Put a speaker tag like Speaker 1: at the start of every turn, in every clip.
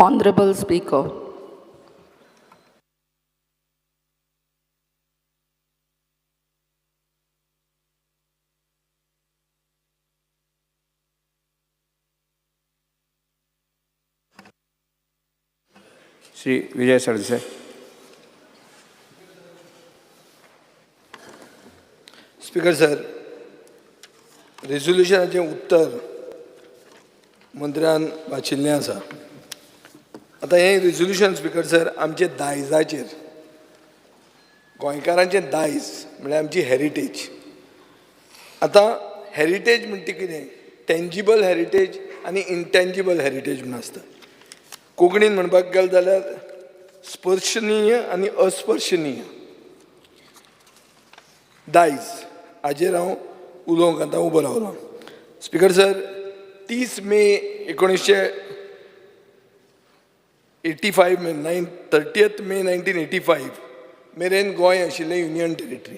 Speaker 1: Honorable Speaker.
Speaker 2: Shri Vijay Sardesai.
Speaker 3: Speaker sir, रेझोल्युशनाचें उत्तर मंत्र्यान वाचिल्लें आसा. आतां हें रेझोल्युशन स्पीकर सर आमचे दायजाचेर, गोंयकारांचें दायज म्हळ्यार आमची हेरिटेज. आतां हेरिटेज म्हणटा कितें? टेंजिबल हेरिटेज आनी इंटेंजिबल हेरिटेज म्हूण आसता. कोंकणीन म्हणपाक गेलें जाल्यार स्पर्शनीय आनी अस्पर्शनीय दायज हाजेर हांव उलोवंक आतां उबो रावलो. स्पीकर सर, 30 मे 1985 30 मे 1985 मेरेन गोंय आशिल्लें युनियन टेरिटरी.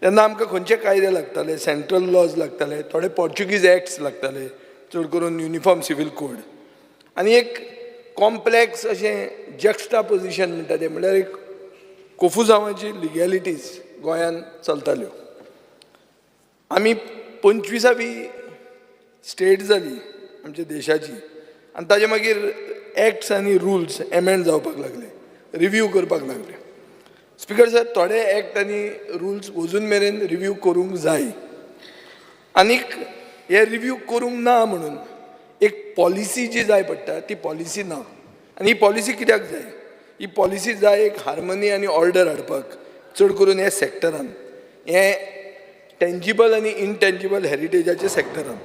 Speaker 3: तेन्ना आमकां खंयचे कायदे लागताले? सेंट्रल लॉज लागताले, थोडे पोर्चुगीज एक्ट्स लागताले, चड करून युनिफॉर्म सिवील कोड, आनी एक कॉम्प्लेक्स अशें जक्स्टापोजिशन म्हणटा तें, म्हळ्यार एक कोफुजांवाची लिगॅलिटीज गोंयांत चलताल्यो. आमी 25वी स्टेट जाली आमच्या देशाची, आनी ताजे मागीर एक्ट्स आनी रुल्स एमेंड जावपाक लागले, रिव्यू करपाक लागले. स्पीकर सर, थोडे एक्ट आनी रुल्स अजून मेरेन रिव्यू करूंक जाय, आनीक हे रिव्यू करूंक ना म्हणून एक पॉलिसी जी जाय पडटा ती पॉलिसी ना. आनी ही पॉलिसी कित्याक जाय? ही पॉलिसी जाय एक हार्मनी आनी ऑर्डर हाडपाक, चड करून ह्या सॅक्टरान, हे टेंजिबल आनी इनटेंजिबल हेरिटेजाच्या सॅक्टरान.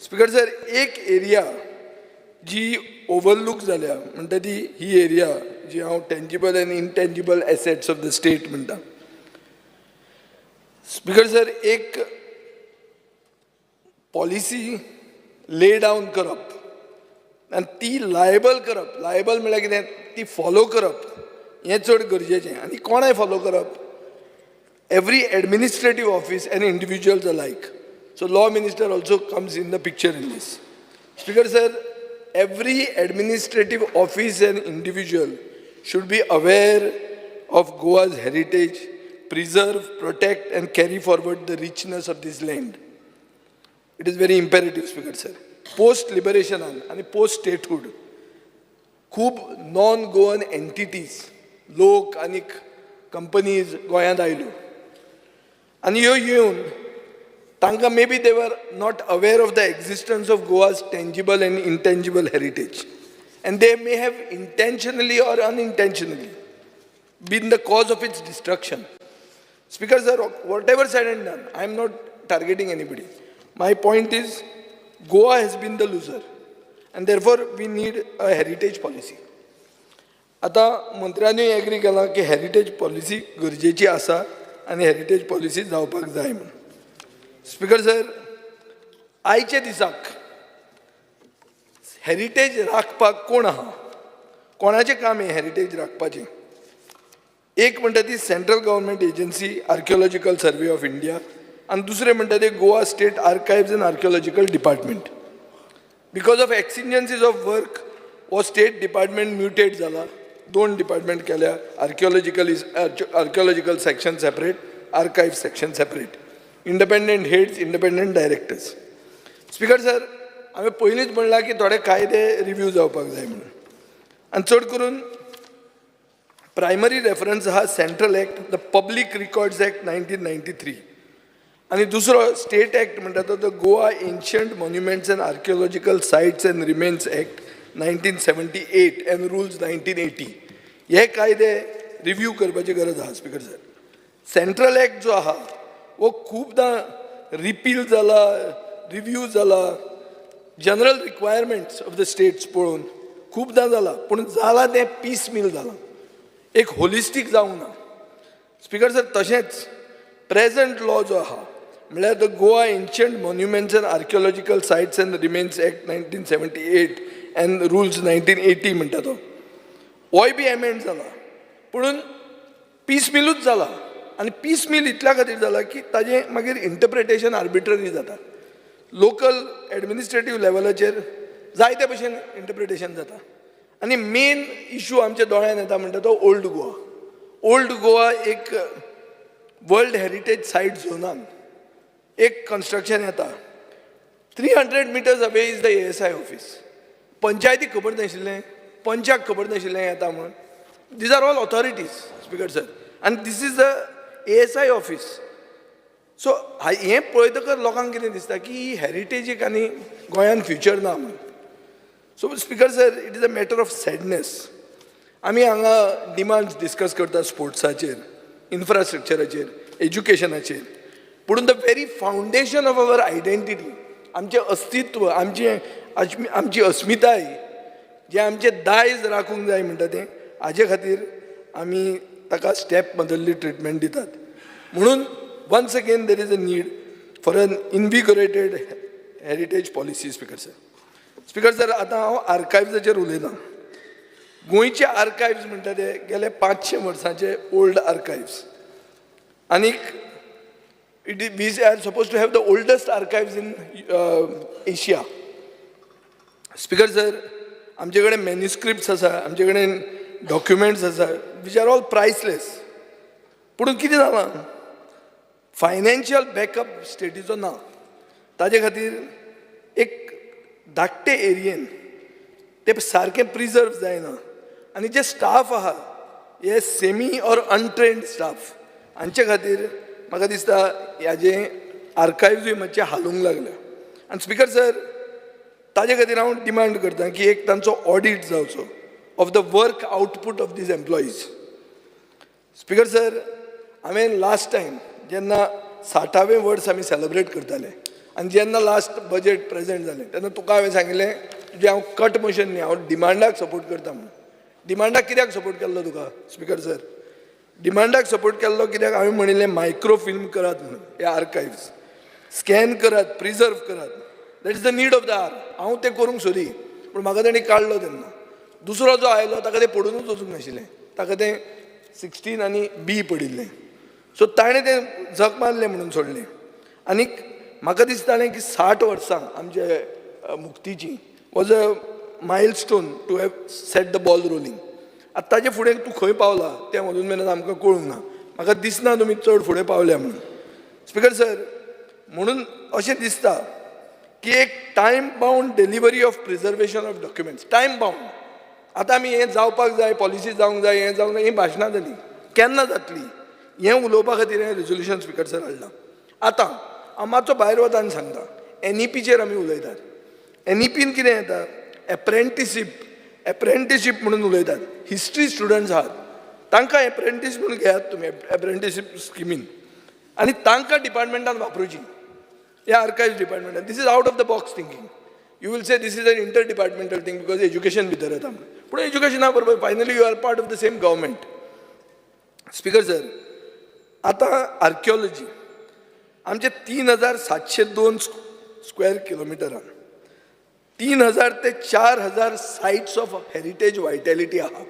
Speaker 3: स्पीकर सर, एक एरिया जी ओवरलूक जाल्या म्हणटा ती ही एरिया जी हांव टेंजिबल आनी intangible assets of the state म्हणटा. स्पीकर सर, एक पॉलिसी ले डावन करप आनी ती लायबल करप. लायबल म्हळ्यार कितें? ती फॉलो करप हें चड गरजेचें. आनी कोणाय फॉलो करप? Every administrative office and individuals अलायक. So law minister also comes in the picture in this. Speaker sir, every administrative office and individual should be aware of Goa's heritage, preserve, protect and carry forward the richness of this land. It is very imperative, Speaker sir. Post liberation and post statehood, खूब non Goan entities, लोक आनी companies गोंयांत आयल्यो, आनी ह्यो येवन तांकां maybe they were not aware of the existence of Goa's tangible and intangible heritage, and they may have intentionally or unintentionally been the cause of its destruction. Speaker sir, whatever said and done, I am not targeting anybody. My point is, Goa has been the loser, and therefore we need a heritage policy. आता मंत्र्यांनी agree केला की heritage policy गरजेची आसा आनी heritage policy जावपाक जाय म्हणून. स्पीकर सर, आयचे दिसाक हेरिटेज राखपाक कोण आहा? कोणाचें काम हें हेरिटेज राखपाचें? एक म्हणटा ती central government agency archaeological survey of India, आनी दुसरें म्हणटा ते Goa state archives and archaeological department. Because of exigencies of work हो स्टेट डिपार्टमेंट म्युटेट जाला. 2 डिपार्टमेंट केल्या, archaeological section separate, archive section separate, independent heads, independent directors. Speaker sir, हांवें पयलींच म्हणलां की थोडे कायदे रिव्यू जावपाक जाय म्हणून, आनी चड करून प्रायमरी रेफरन्स आहा central act, the public records act 1993, आनी दुसरो स्टेट एक्ट म्हणटा तो the Goa ancient monuments and archaeological sites and remains act 1978 and rules 1980. हे कायदे रिव्यू करपाची गरज आहा. स्पीकर सर, सेंट्रल एक्ट जो आहा वो खूबदां रिपील जाला, रिव्यू जाला, general requirements of the states पळोवन खूबदां जाला, पूण जाला तें पीस मील जाला, एक होलिस्टीक जावंक ना. स्पीकर सर, तशेंच प्रेझंट लॉ जो आहा म्हळ्यार the Goa ancient monuments and archaeological sites and remains act 1978 and rules 1980 म्हणटा तो, होय बी एमेंड जाला, पूण पीस मिलूच जाला. आनी पीस मील इतल्या खातीर जाला की ताजें मागीर इंटरप्रिटेशन आर्बिट्ररी जाता. लोकल एडमिनिस्ट्रेटीव लेवलाचेर जायते भशेन इंटरप्रिटेशन जाता. आनी मेन इशू आमच्या दोळ्यान येता म्हणटा तो ओल्ड गोवा. ओल्ड गोवा एक वर्ल्ड हेरिटेज सायट झोनान एक कन्स्ट्रक्शन येता. 300 meters away is the ASI office. पंचायतीक खबर नाशिल्लें, पंचाक खबर नाशिल्लें येता म्हणून. These are all authorities speaker sir, आनी this is the ASI office. So हें पळयतकर लोकांक कितें दिसता की हेरिटेजीक आनी गोंयान फ्युचर ना म्हणून. सो speaker sir, it is a matter of sadness. आमी हांगा डिमांड्स डिस्कस करता स्पोर्ट्साचेर, इन्फ्रास्ट्रक्चराचेर, एज्युकेशनाचेर, पूण the very foundation of our identity, आमचें अस्तित्व, आमची अस्मिताय, जे आमचें दायज राखूंक जाय म्हणटा तें, हाजे खातीर आमी ताका स्टेप बदल्ली ट्रिटमेंट दितात. म्हणून once again there is a need for an invigorated heritage policy. Speaker sir, speaker sir, आतां हांव आर्कायव्जाचेर उलयतां. गोंयचे आर्कायव्ज म्हणटा ते गेले 500 वर्सांचे ओल्ड आर्कायव्ज. आनीक we are supposed to have the oldest archives in Asia. Speaker sir, आमचे कडेन मॅन्युस्क्रिप्ट्स आसा, आमचे कडेन डॉक्युमेंट्स आसा, विच आर ऑल प्रायसलेस. पूण कितें जालां, फायनान्शियल बॅकअप स्टेटीचो ना. ताजे खातीर एक धाकटे एरियेन ते सारकें प्रिजर्व जायना. आनी जे स्टाफ आहा हे सेमी ऑर अनट्रेन्ड स्टाफ, हांचे खातीर म्हाका दिसता ह्याचें आर्कायव्जूय मातशें हालूंक लागल्या. आनी स्पीकर सर, ताजे खातीर हांव डिमांड करतां की एक तांचो ऑडिट जावचो of the work output of these employees. Speaker sir, हांवें लास्ट टायम जेन्ना 60वें वर्स आमी सेलिब्रेट करताले आनी जेन्ना लास्ट बजेट प्रेजेंट जालें तेन्ना तुका हांवें सांगिल्लें तुजें हांव कट मोशन न्ही, हांव डिमांडाक सपोर्ट करता म्हणून. डिमांडाक कित्याक सपोर्ट केल्लो तुका स्पीकर सर? डिमांडाक सपोर्ट केल्लो कित्याक हांवें म्हणिल्लें मायक्रो फिल्म करात म्हणून, हे आर्कायव्ज स्कॅन करात, प्रिजर्व करात. That is the need of the hour. हांव तें करूंक सोदी, पूण म्हाका ताणें काडलो तेन्ना. दुसरो जो आयलो ताका तें पडूनच वचूंक नाशिल्लें, ताका तें 16 आनी B पडिल्लें. सो ताणें तें झक मारलें म्हणून सोडलें. आनीक म्हाका दिसतालें की 60 वर्सां आमचे मुक्तीची was a milestone to have set the ball rolling. आतां ताजे फुडें तूं खंय पावला तें अजून मेरेन आमकां कळूंक ना. म्हाका दिसना तुमी चड फुडें पावल्या म्हणून. स्पीकर सर, म्हणून अशें दिसता की एक time bound delivery of preservation of documents, time bound. आतां आमी हें जावपाक जाय, पॉलिसी जावंक जाय, हें जावंक जाय, ही भाशणां जाली. केन्ना जातली हें उलोवपा खातीर हें रेजोल्युशन स्पीकर सर हाडलां. आतां हांव मातसो भायर वता आनी सांगता, NEPचेर आमी उलयतात. NEPन कितें येता, एप्रेंटिसीप म्हणून उलयतात. हिस्ट्री स्टुडंट्स आहात तांकां एप्रेंटीस म्हणून घेयात तुमी, एप्रेंटिसीप स्किमीन, आनी तांकां डिपार्टमेंटान वापरूची, ह्या आर्कायव्ज डिपार्टमेंटान. This is out of the box thinking. You will say this is an inter departmental thing because education भितर येता. पूण एज्युकेशना बरोबर finally you are part of the same government. Speaker sir, आतां आर्किओलॉजी आमचे 3702 स्क्वेअर किलोमिटरान 3000 ते 4000 sites of heritage वायटॅलिटी आहा.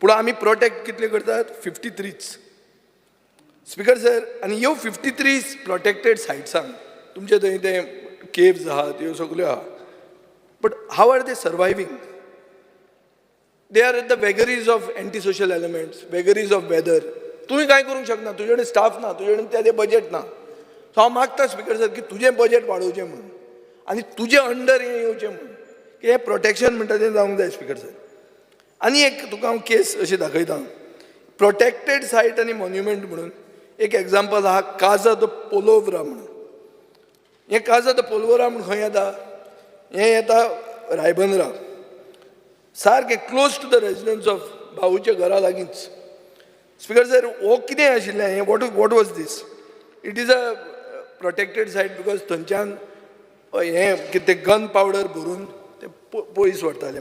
Speaker 3: पूण आमी प्रोटेक्ट कितले करतात? 53च. स्पीकर सर, आनी ह्यो 53 प्रोटेक्टेड सायट्सांक तुमचे थंय ते केव्ज आहात, ह्यो सगल्यो आहा. But how are they surviving? They are at the vagaries of anti social elements, vagaries of weather. तुवें कांय करूंक शकना, तुजे कडेन स्टाफ ना, तुजे कडेन तें बजेट ना. सो हांव मागता स्पीकर सर की तुजें बजेट वाडोवचें म्हणून आनी तुजे अंडर हें येवचें म्हणून, की हें प्रोटेक्शन म्हणटा तें जावंक जाय स्पीकर सर. आनी एक तुका हांव केस अशी दाखयतां, प्रोटेक्टेड सायट आनी मॉन्युमेंट म्हणून एक एग्जाम्पल आहा, काजा द पोलोवरा म्हणून. हें काजा द पोलोवरा म्हणून खंय येता? हें येता रायबंदरा, सारकें close to the residence of भाऊच्या घरा लागींच. स्पीकर सर, हो कितें आशिल्लें हें? What was this? It is a protected site because थंयच्यान हें कितें गन पावडर भरून ते पयस व्हरताले.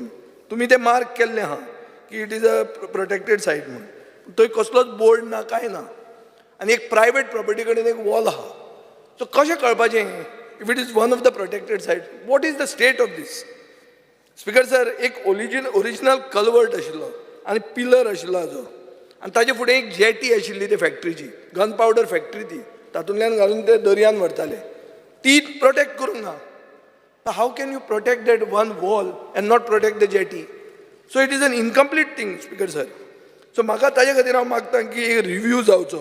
Speaker 3: तुमी तें मार्क केल्लें आहा की इट इज अ प्रोटेक्टेड सायट म्हणून. थंय कसलोच बोर्ड ना, कांय ना. आनी एक प्रायवेट प्रॉपर्टी कडेन एक वॉल आहा. सो कशें कळपाचें if it is one of the protected site? What is the state of this? Speaker sir, एक ओरिजिनल कल्वर्ट आशिल्लो आनी पिलर आशिल्लो हाजो, आनी ताजे फुडें एक जेटी आशिल्ली ते फॅक्ट्रीची, गन पावडर फॅक्ट्री ती, तातूंतल्यान घालून ते दर्यान व्हरताले. ती प्रोटेक्ट करूंक ना. How can you protect that one wall and not protect the jetty? So it is an incomplete thing speaker sir. So म्हाका ताजे खातीर हांव मागतां की एक रिव्यू जावचो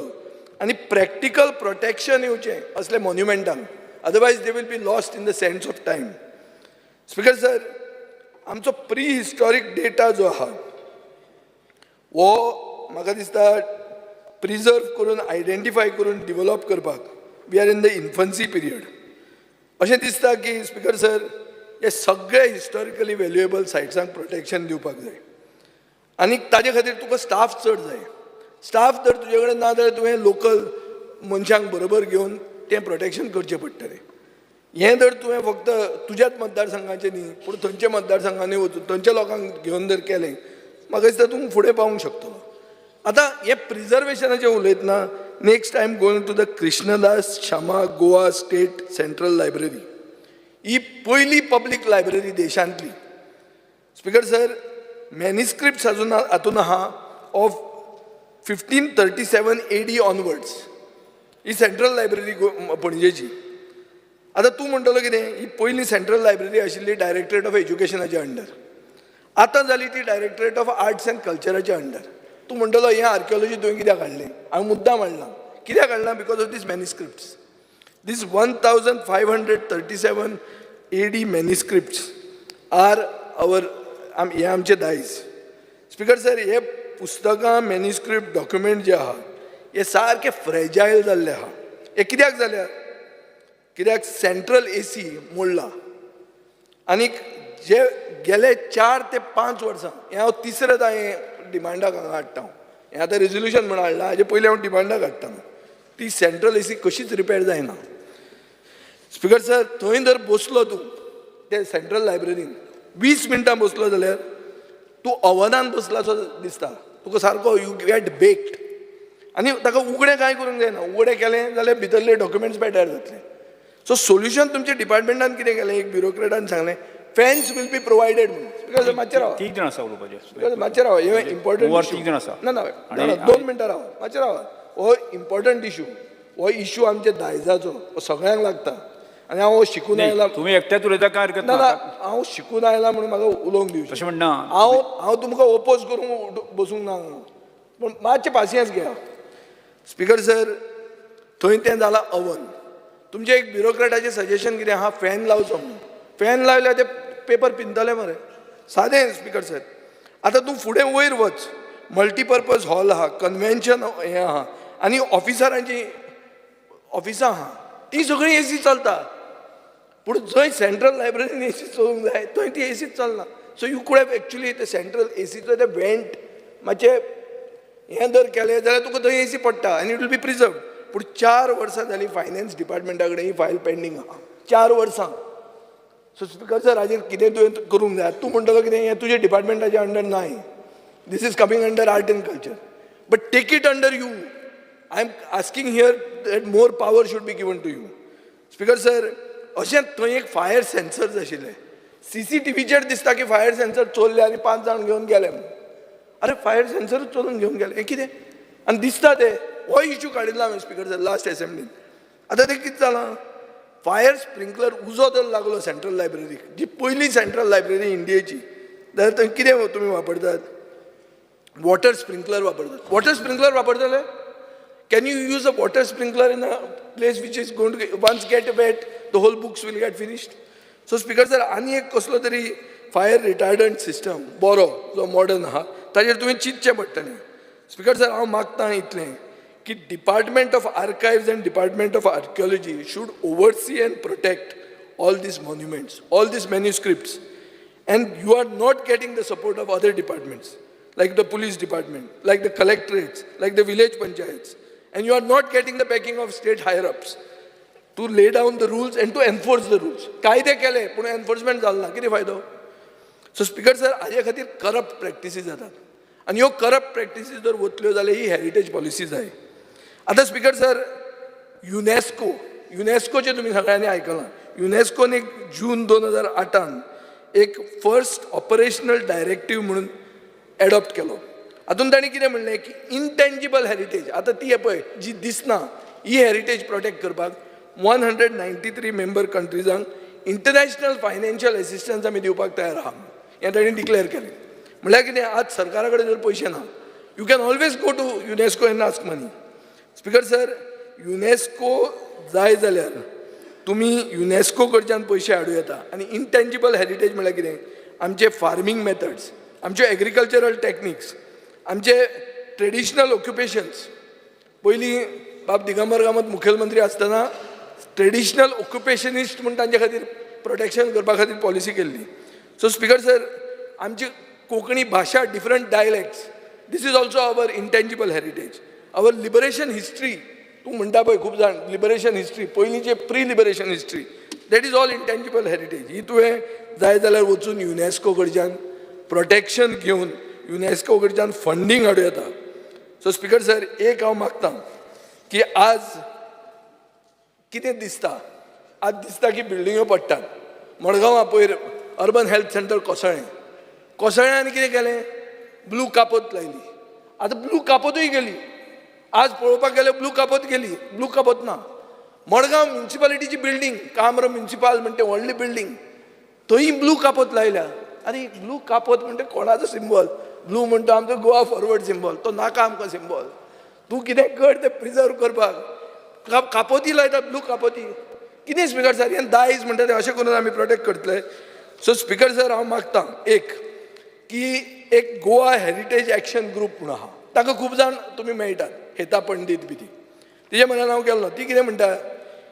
Speaker 3: आनी प्रॅक्टिकल प्रोटेक्शन येवचें असले मॉन्युमेंटांक, otherwise they will be lost in the sense of time. Speaker sir, आमचो प्री हिस्टॉरीक डेटा जो आहा हो म्हाका दिसता प्रिजर्व करून आयडेंटिफाय करून डिवेलप करपाक we are in the infancy period. अशें दिसता की स्पीकर सर हे सगळे हिस्टॉरिकली व्हॅल्युएबल सायट्सांक प्रोटेक्शन दिवपाक जाय आनी ताजे खातीर तुका स्टाफ चड जाय. स्टाफ जर तुजे कडेन ना जाल्यार तुवें लोकल मनशांक बरोबर घेवन तें प्रोटेक्शन करचें पडटलें. हें जर तुवें फक्त तुज्याच मतदारसंघाचें न्ही पूण थंयच्या मतदारसंघांनी वचून थंयच्या लोकांक घेवन जर केलें म्हाका दिसता तूं फुडें पावूंक शकतलो. आतां हे प्रिजर्वेशनाचें उलयतना next I am going to the Krishnadas Shyama Goa state central library. ही पयली पब्लीक लायब्ररी देशांतली. स्पीकर सर, मॅन्युस्क्रिप्ट्स अजून हातून आहा ऑफ 1537 AD ऑनवर्ड्स. ही सेंट्रल लायब्ररी पणजेची. आतां तूं म्हणटलो कितें, ही पयली सेंट्रल लायब्ररी आशिल्ली डायरेक्टरेट ऑफ एज्युकेशनाच्या अंडर, आतां जाली ती डायरेक्टरेट ऑफ आर्ट्स एंड कल्चराच्या अंडर. तूं म्हणटलो हें आर्किओलॉजी तुवें कित्याक हाडलें? हांवें मुद्दाम हाडलां. कित्याक हाडलां? Because of this manuscripts. These 1537 AD manuscripts are हे आमचे दायज. स्पीकर सर, हे पुस्तकां मॅन्युस्क्रिप्ट डॉक्युमेंट जे आहा हे सारके फ्रेजायल जाल्ले आहा. हे कित्याक जाल्या? कित्याक सेंट्रल AC मोडला आनीक जे गेले 4 ते 5 वर्सां हें हांव तिसरेंदा हें डिमांडाक हांगा हाडटा. हें आतां रेजोल्युशन म्हण हाडलां, हाजे पयलीं हांव डिमांडाक हाडटा. ती सेंट्रल AC कशीच रिपेर जायना. स्पीकर सर, थंय जर बसलो तूं ते सेंट्रल लायब्ररीन 20 मिनटां बसलो जाल्यार तूं अवनान बसलासो दिसता. तुका सारको यू गेट बेक्ड. आनी ताका उगडें कांय करूंक जायना. उगडें केलें जाल्यार भितरले डॉक्युमेंट्स बेड्यार जातले. सो सोल्युशन तुमच्या डिपार्टमेंटान कितें केलें? एक ब्युरोक्रेटान सांगलें फॅन्स वील बी प्रोवायडेड म्हणून. स्पीकर सर, मातशें राव.
Speaker 2: 3 जाण आसा उलोवपाचे.
Speaker 3: स्पीकर सर, मातशें राव. हे इम्पॉर्टंट
Speaker 2: ओवर 3 जाण आसा.
Speaker 3: ना 2 मिनटां राव. मातशें राव. हो इम्पॉर्टंट इशू. हो इशू आमच्या दायजाचो. हो सगळ्यांक लागता. आनी हांव शिकून आयला.
Speaker 2: तुम्ही एकट्याच उलयता काय हरकत
Speaker 3: ना
Speaker 2: ना.
Speaker 3: हांव शिकून आयला म्हणून म्हाका उलोवंक दिवचें.
Speaker 2: तशें म्हणना.
Speaker 3: हांव तुमकां ओपोज करूंक बसूंक ना हांगा. पूण मातशें पासियन्स घेया. स्पीकर सर, थंय तें जालां अवन. तुमचें एक ब्युरोक्रेटाचें सजेशन कितें आहा? फॅन लावचो म्हणून. फॅन लायल्यार ते पेपर पिंतले मरे. सादें. स्पीकर सर, आतां तूं फुडें वयर वच. मल्टीपर्पज हॉल आहा, कन्वेन्शन हें आहा आनी ऑफिसरांची ऑफिसां आहा, ती सगळी AC चलता. पूण जंय सेंट्रल लायब्ररीन AC चलूंक जाय थंय ती AC चलना. So you could have actually ते सेंट्रल ACचो ते वेंट मातशें हें जर केलें जाल्यार तुका थंय AC पडटा आनी इट वील बी प्रिजर्व. पूण 4 वर्सां जालीं फायनान्स डिपार्टमेंटा कडेन ही फायल पेंडींग आहा. 4 वर्सां. सो स्पीकर सर, हाजेर कितें तुवें करूंक जाय? तूं म्हणटलो कितें हें तुज्या डिपार्टमेंटाच्या अंडर नाय. This is coming under art and culture. But take it under you. I am asking here that more power should be given to you. Speaker sir, अशें थंय एक फायर सेन्सर्स आशिल्ले. CCTVचेर दिसता की फायर सेन्सर चोरले आनी 5 जाण घेवन गेले. अरे फायर सेन्सरूच चोरून घेवन गेले. हें कितें? आनी दिसता ते हो इश्यू काडिल्लो हांवें स्पीकर सर लास्ट असेंब्लीन. आतां तें कितें जालां? फायर स्प्रिंकलर उजो जर लागलो सेंट्रल लायब्ररीक, जी पयली सेंट्रल लायब्ररी इंडियेची, जाल्यार थंय कितें तुमी वापरतात? वॉटर स्प्रिंकलर वापरतात. वॉटर स्प्रिंकलर वापरतले? Can you use a water sprinkler in a place which is going to once get wet, the whole books will get finished? So Speaker sir, आनी एक कसलो तरी फायर रिटार्डंट सिस्टम बरो जो modern आहा ताजेर तुवें चिंतचें पडटलें. स्पीकर सर, हांव मागतां इतलें की department of archives and department of archaeology should oversee and protect all these monuments, all these manuscripts, and you are not getting the support of other departments like the police department, like the collectorates, like the village panchayats. And you are not getting the backing of state higher-ups to lay down the rules and to enforce the rules. कायदे केले पूण enforcement Jalna. कितें फायदो? सो speaker sir, हाजे खातीर corrupt practices जातात आनी ह्यो करप्ट प्रॅक्टिसीस जर वतल्यो जाल्यार ही हेरिटेज पॉलिसी जाय. आतां स्पीकर सर, युनेस्कोचें तुमी सगळ्यांनी आयकलां. युनेस्कोन एक जून 2008 एक फर्स्ट ऑपरेशनल डायरेक्टीव म्हणून एडॉप्ट केलो. हातून तांणी कितें म्हणलें की इनटेंजिबल हेरिटेज, आतां ती पळय जी दिसना, ही हेरिटेज प्रोटेक्ट करपाक 193 मेंबर कंट्रीजांक इंटरनॅशनल फायनान्शियल एसिस्टन्स आमी दिवपाक तयार आहा हें तांणी डिक्लेअर केलें. म्हळ्यार कितें आज सरकारा कडेन जर पयशे ना you can always go to UNESCO and ask money. Speaker sir, UNESCO जाय जाल्यार तुमी युनेस्को कडच्यान पयशे हाडूं येता. आनी इंटेंजिबल हेरिटेज म्हळ्यार कितें, आमचे फार्मींग मेथड्स, आमच्यो एग्रीकल्चरल टॅक्निक्स, आमचे ट्रेडिशनल ऑक्युपेशन्स. पयलीं बाब दिगंबर कामत मुखेलमंत्री आसतना ट्रेडिशनल ऑक्युपेशनिस्ट म्हूण तांचे खातीर प्रोटेक्शन करपा खातीर पॉलिसी केल्ली. सो स्पीकर सर, आमची कोंकणी भाशा, different dialects, this is also our intangible heritage. Our liberation history, तूं म्हणटा पळय खूब जाण लिबरेशन हिस्ट्री, पयलींचे pre liberation history, that is all intangible heritage. ही तुवें जाय जाल्यार वचून युनेस्को कडच्यान प्रोटेक्शन घेवन युनेस्को कडच्यान फंडींग हाडूं येता. सो स्पीकर सर, एक हांव मागतां की आज कितें दिसता, आज दिसता की बिल्डिंग्यो पडटात. मडगांवां पयर अर्बन हेल्थ सेंटर कोसळ्यांनी कितें केलें, ब्लू कापत लायली. आतां ब्लू कापतूय गेली, आज पळोवपाक गेल्यार ब्लू कापत गेली, ब्लू कापत ना. मडगांव म्युन्सिपालिटीची बिल्डींग, काम्र म्युन्सिपाल म्हणटा व्हडली बिल्डींग, थंय ब्लू कापत लायल्या. आनी ब्लू कापत म्हणटा कोणाचो सिंबल? ब्लू म्हणटा आमचो गोवा फॉरवर्ड सिंबल, तो नाका आमकां सिंबल. तूं कितें कर तें प्रिजर्व करपाक, कापोती लायतात, ब्लू कापोती. कितें स्पीकर सर, हें दायज म्हणटा तें अशें करून आमी प्रोटेक्ट करतले. सो स्पीकर सर, हांव मागतां एक गोवा हेरिटेज एक्शन ग्रूप म्हणून आहा, ताका खूब जाण तुमी मेळटात, हेता पंडीत बी ती, तिजे म्हऱ्यान हांव गेल्लो. ती कितें म्हणटा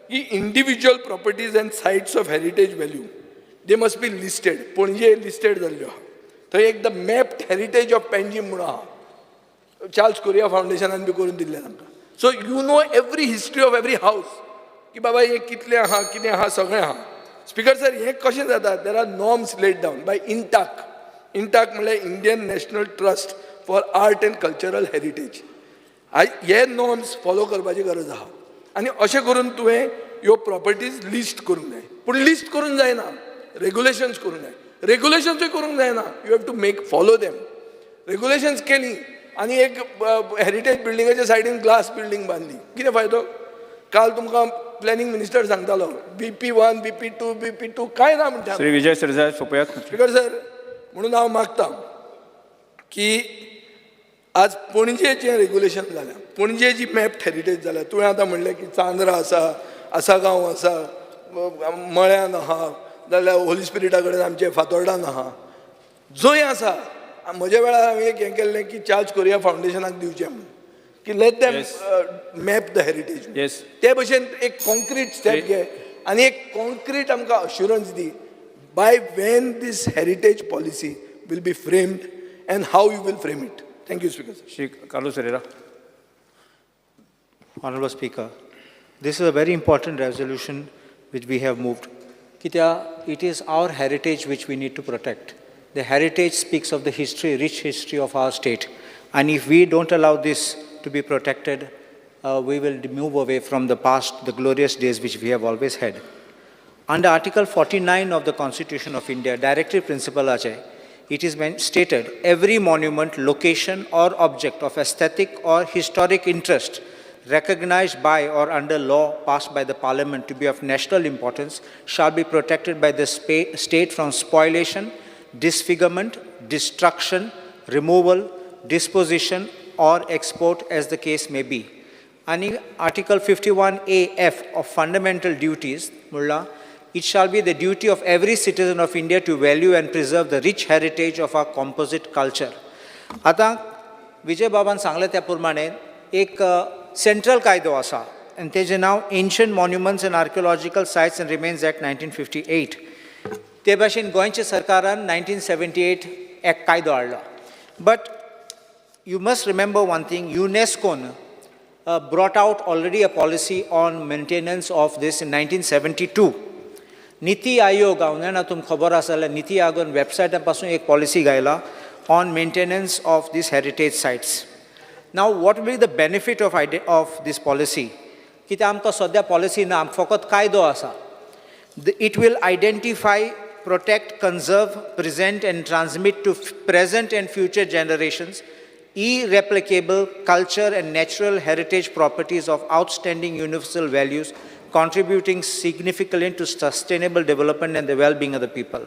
Speaker 3: की individual properties and sites of heritage value they must be listed. Panaji listed जाल्ल्यो आहा. थंय एक the mapped heritage of Panjim म्हणून आहा, चार्ल्स कोरिया फावंडेशनान बी करून दिल्लें तांकां. So you know every history of every हावस, की बाबा हें कितलें आहा, कितें आहा, सगळें आहा. स्पीकर सर, हें कशें जाता? There are norms laid down by INTACH. INTACH म्हळ्यार Indian national trust for art and cultural heritage. हे नॉर्म्स फॉलो करपाची गरज आहा. आनी अशें करून तुवें ह्यो प्रॉपर्टीज लिस्ट करूंक जाय. पूण लिस्ट करूंक जायना, रेग्युलेशन्स करूंक जाय. रेग्युलेशन्सूय करूंक जायना, you have to make follow them. Regulations केली आनी एक हेरिटेज बिल्डिंगाच्या सायडीन ग्लास बिल्डींग बांदली, कितें फायदो? काल तुमकां प्लॅनिंग मिनिस्टर सांगतालो BP1, BP2, BP2 कांय ना म्हणटा.
Speaker 2: श्री विजय सरदेसाय सोपयात.
Speaker 3: स्पीकर सर, म्हणून हांव मागतां की आज पणजेचें रेग्युलेशन जालें, पणजे जी मॅप्ड हेरिटेज जाल्या. तुवें आतां म्हणलें की चांद्रा आसा, आसागांव आसा, मळ्यान आहा, जाल्यार होली स्पिरिटा कडेन आमचे फातोर्डान आहा, जंय आसा. म्हज्या वेळार हांवें एक हें केल्लें की चार्ल्स कोरिया फावंडेशनाक दिवचें म्हणून, की let them map the heritage. ते भशेन एक कॉन्क्रीट स्टेप घे आनी एक कॉन्क्रीट आमकां अश्युरन्स दी by when this heritage policy will be framed and how you will frame it. Thank you, Speaker.
Speaker 2: Shri Carlos Herrera.
Speaker 1: Honorable Speaker, this is a very important resolution which we have moved. It is our heritage which we need to protect. The heritage speaks of the history, rich history of our state. And if we don't allow this to be protected, we will move away from the past, the glorious days which we have always had. Under Article 49 of the Constitution of India, Directive Principle Ajay, it is stated, every monument, location or object of aesthetic or historic interest recognized by or under law passed by the Parliament to be of national importance shall be protected by the state from spoliation, disfigurement, destruction, removal, disposition or export as the case may be. And Article 51A(f) of Fundamental Duties, Mullah, it shall be the duty of every citizen of India to value and preserve the rich heritage of our composite culture. आता विजय बाबान सांगले त्या प्रमाणे एक central कायदो आसा आनी तेजें नांव ancient monuments and archaeological sites and remains act 1958. ते भाशेन गोंयच्या सरकारान 1978 एक कायदो हाडलो. But you must remember one thing, UNESCO brought out already a policy on maintenance of this in 1972. NITI Aayog हांवें तुमकां खबर आसा जाल्यार नीति आयोगान वेबसायटापासून एक पॉलिसी घायला on maintenance of these heritage sites. Now what will be the benefit of this policy? कित्याक आमकां सद्या पॉलिसी ना, फकत कायदो आसा. It will identify, protect, conserve, present and transmit to present and future generations irreplicable culture and natural heritage properties of outstanding universal values, contributing significantly to sustainable development and the well-being of the people.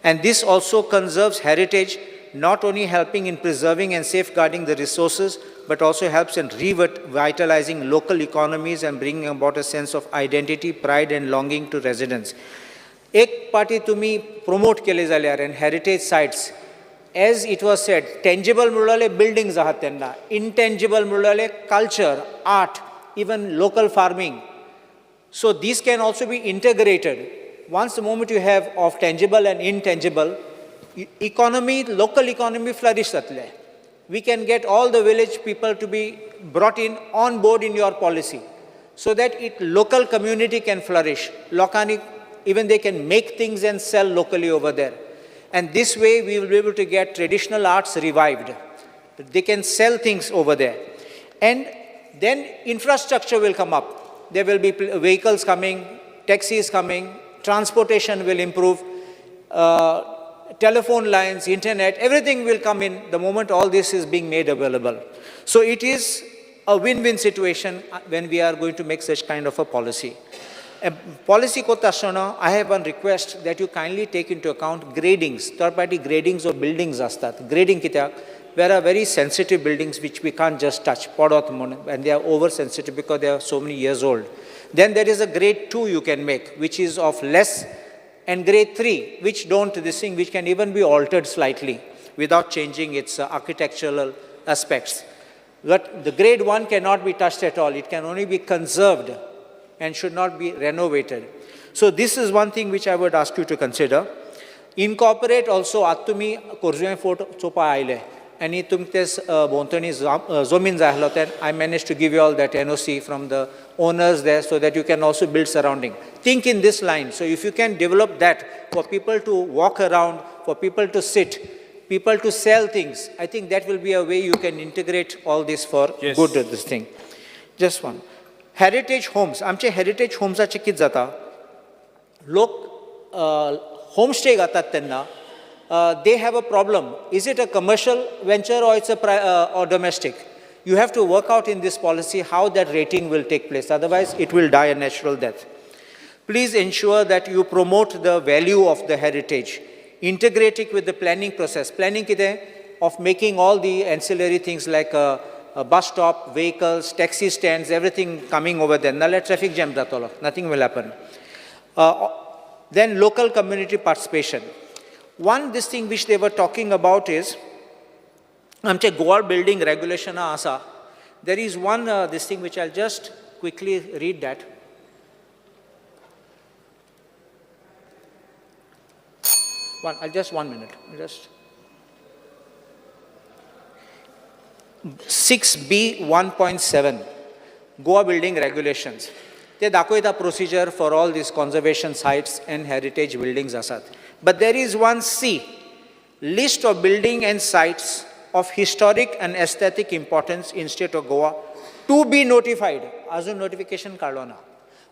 Speaker 1: And this also conserves heritage not only helping in preserving and safeguarding the resources, but also helps in revitalizing local economies and bringing about a sense of identity, pride and longing to residents. एक party तुम्ही promote केले जाल्यार and heritage sites, as it was said, tangible म्हणले buildings आहात त्यांना, intangible म्हणले culture, art, even local farming. So these can also be integrated. Once the moment you have of tangible and intangible, economy, local economy flourish jatle. We can get all the village people to be brought in on board in your policy, so that local community can flourish. Lokani, even they can make things and sell locally over there. And this way we will be able to get traditional arts revived. They can sell things over there. And then infrastructure will come up. There will be vehicles coming, taxis coming, transportation will improve, telephone lines, internet, everything will come in the moment all this is being made available. So it is a win-win situation when we are going to make such kind of a policy. Policy ko tashona, I have one request that you kindly take into account gradings, third-party gradings of buildings astat. Grading kityak, there are very sensitive buildings which we can't just touch, and they are oversensitive because they are so many years old. Then there is a grade 2 you can make, which is of less, and grade 3, which don't this thing, which can even be altered slightly without changing its architectural aspects. But the grade 1 cannot be touched at all. It can only be conserved and should not be renovated. So this is one thing which I would ask you to consider. Incorporate also atumi korzuem photo chopa aile. Ani tumtes bontani zomin zahloten. I managed to give you all that NOC from the owners there so that you can also build surrounding. Think in this line. So if you can develop that for people to walk around, for people to sit, people to sell things, I think that will be a way you can integrate all this for good this thing. Just one. Heritage homes. आमचे heritage homes चे कित जाता? लोक homestay गातात त्यांना. They have a problem. Is it a commercial venture or it's or domestic? You have to work out in this policy how that rating will take place. Otherwise, it will die a natural death. Please ensure that you promote the value of the heritage. Integrate it with the planning process. Planning kite of making all the ancillary things like a bus stop, vehicles, taxi stands, everything coming over there. Nalla traffic jam datolo. Nothing will happen. Then local community participation. One this thing which they were talking about is आमचे Goa building regulation asa. There is one this thing which I'll just quickly read that. Just 1 minute. Just 6B 1.7 Goa building regulations. They dakoita procedure for all these conservation sites and heritage buildings asat. But there is one C, list of building and sites of historic and aesthetic importance in state of Goa to be notified. Azun notification kadona.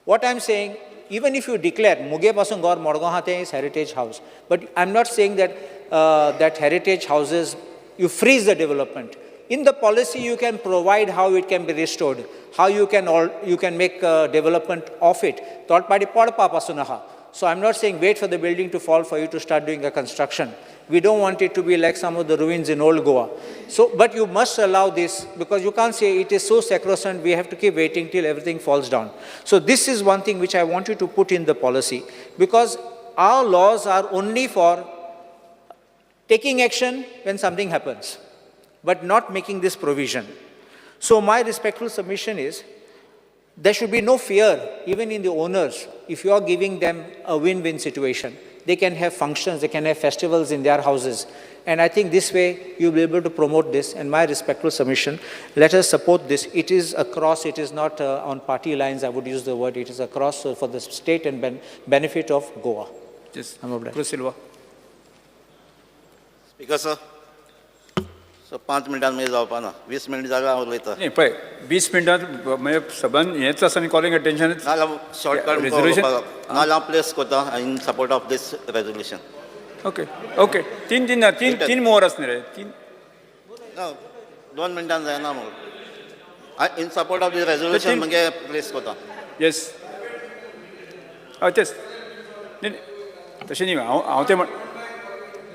Speaker 1: What I'm saying, even if you declare Muge pasun Gaur Morgaon hate is heritage house, but I'm not saying that that heritage houses you freeze the development. In the policy, you can provide how it can be restored, how you can make development of it. Third party podpa pasunaha. So I'm not saying wait for the building to fall for you to start doing a construction. We don't want it to be like some of the ruins in old Goa. So, but you must allow this because you can't say it is so sacrosanct, we have to keep waiting till everything falls down. So this is one thing which I want you to put in the policy because our laws are only for taking action when something happens, but not making this provision. So my respectful submission is, there should be no fear, even in the owners, if you are giving them a win-win situation. They can have functions, they can have festivals in their houses. And I think this way you'll be able to promote this. And my respectful submission, let us support this. It is across, it is not on party lines, I would use the word, it is across for the state and benefit of Goa.
Speaker 2: Yes, Chris Silva.
Speaker 4: Speaker, sir. So 5 मिनिटांमध्ये जावपा ना 20 minute जागा हांव उलयतां
Speaker 2: नाही पळय 20 मिनटात म्हणजे सगळ्यान हेच आसा न्ही कॉलिंग अटेन्शन
Speaker 4: नाल्यार शॉर्टकट
Speaker 2: रेजोल्युशन
Speaker 4: नाल्यार हांव प्लेस कोता in support of this resolution
Speaker 2: okay okay तीन मोर आसना रे
Speaker 4: 2 मिनिटां जायना मग in support of this resolution म्हणजे प्लेस कोता
Speaker 2: येस हय तेच तशें न्ही हांव ते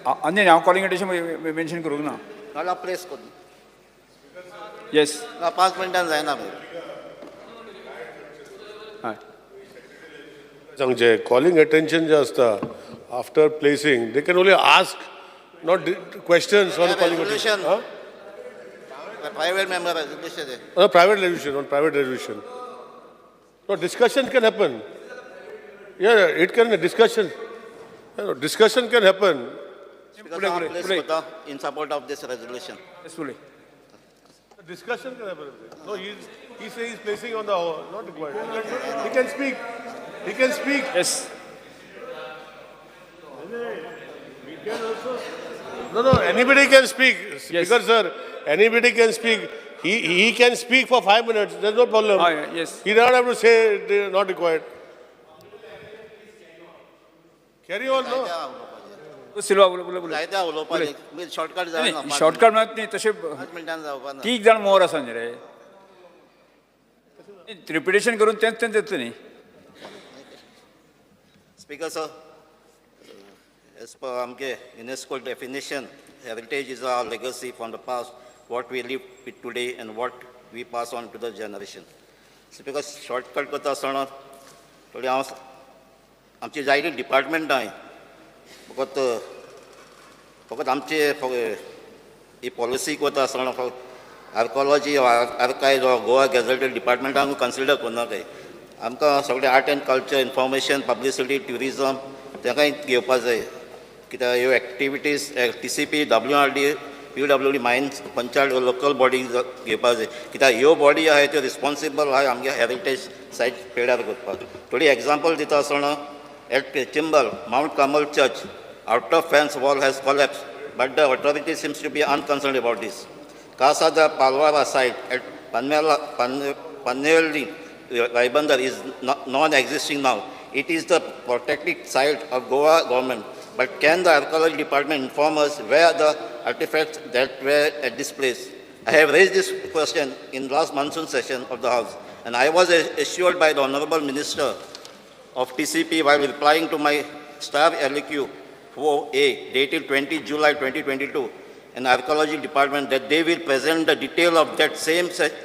Speaker 2: आनी हांव कॉलिंग अटेंशन मेन्शन करूंक ना.
Speaker 4: नाल्यार प्लेस कर.
Speaker 2: येस.
Speaker 4: 5 मिनटान जायना मागीर.
Speaker 2: हय.
Speaker 5: सांगचे कॉलिंग अटेंशन जे असता after placing they can only ask not questions on calling
Speaker 4: Resolution.
Speaker 5: Attention.
Speaker 4: Private member resolution.
Speaker 5: Private resolution, on private resolution. No, discussion can happen. Yeah, it can, discussion. Discussion can happen.
Speaker 4: Because
Speaker 2: Pule,
Speaker 4: I
Speaker 2: pule,
Speaker 4: place
Speaker 2: pule.
Speaker 4: Kota in support of this resolution.
Speaker 2: Yes, fully.
Speaker 5: Discussion can happen. No, he says he's placing on the, not required. He can speak. He can speak.
Speaker 2: Yes.
Speaker 5: No, anybody can speak.
Speaker 2: Yes.
Speaker 5: Speaker, sir, anybody can speak. He can speak for 5 minutes. There's no problem.
Speaker 2: Yes.
Speaker 5: He doesn't have to say they are not required. Carry on, no?
Speaker 2: सिल्वा उलय.
Speaker 4: जायत्या उलोवपाचें. मागीर shortcut जायना.
Speaker 2: Shortcut म्हणत न्ही तशें
Speaker 4: 5 मिनटान जावपा ना.
Speaker 2: 3 जाण मोर आसा न्ही रे. रिपिटेशन करून तेंच येतलें न्ही.
Speaker 4: Speaker, sir, as per AMKE UNESCO definition, heritage is our legacy from the past, what we live with today and what we pass on to the generation. Speaker, shortcut करता आसतना थोडी हांव आमची जायती डिपार्टमेंटां फकत आमचे ही पॉलिसी करता आसतना आर्कोलॉजी आर्कायज वा गोवा गॅझेटेड डिपार्टमेंटांक कन्सिडर करना काय. आमकां सगळें art and culture, information, publicity, tourism तांकांय घेवपा जाय. कित्याक ह्यो activities TCP, WRD, PWD mines panchayat local body घेवपा जाय. कित्याक ह्यो बॉडी आहाय त्यो रिस्पॉन्सिबल आहाय आमगे हेरिटेज सायट पेड्यार करपाक. थोडी एग्जांपल दिता आसतना at Chimbel, Mount Carmel church, outer fence wall has collapsed, but the authority seems to be unconcerned about this. Casa de Palvara site at Panelli, Raibandar is non-existing now. It is the protected site of Goa government. But can the archaeology department inform us where the artifacts that were at this place? I have raised this question in last monsoon session of the House, and I was assured by the Honorable Minister of TCP while replying to my staff LQ 4A dated 20 July 2022 in archaeology department that they will present the detail of that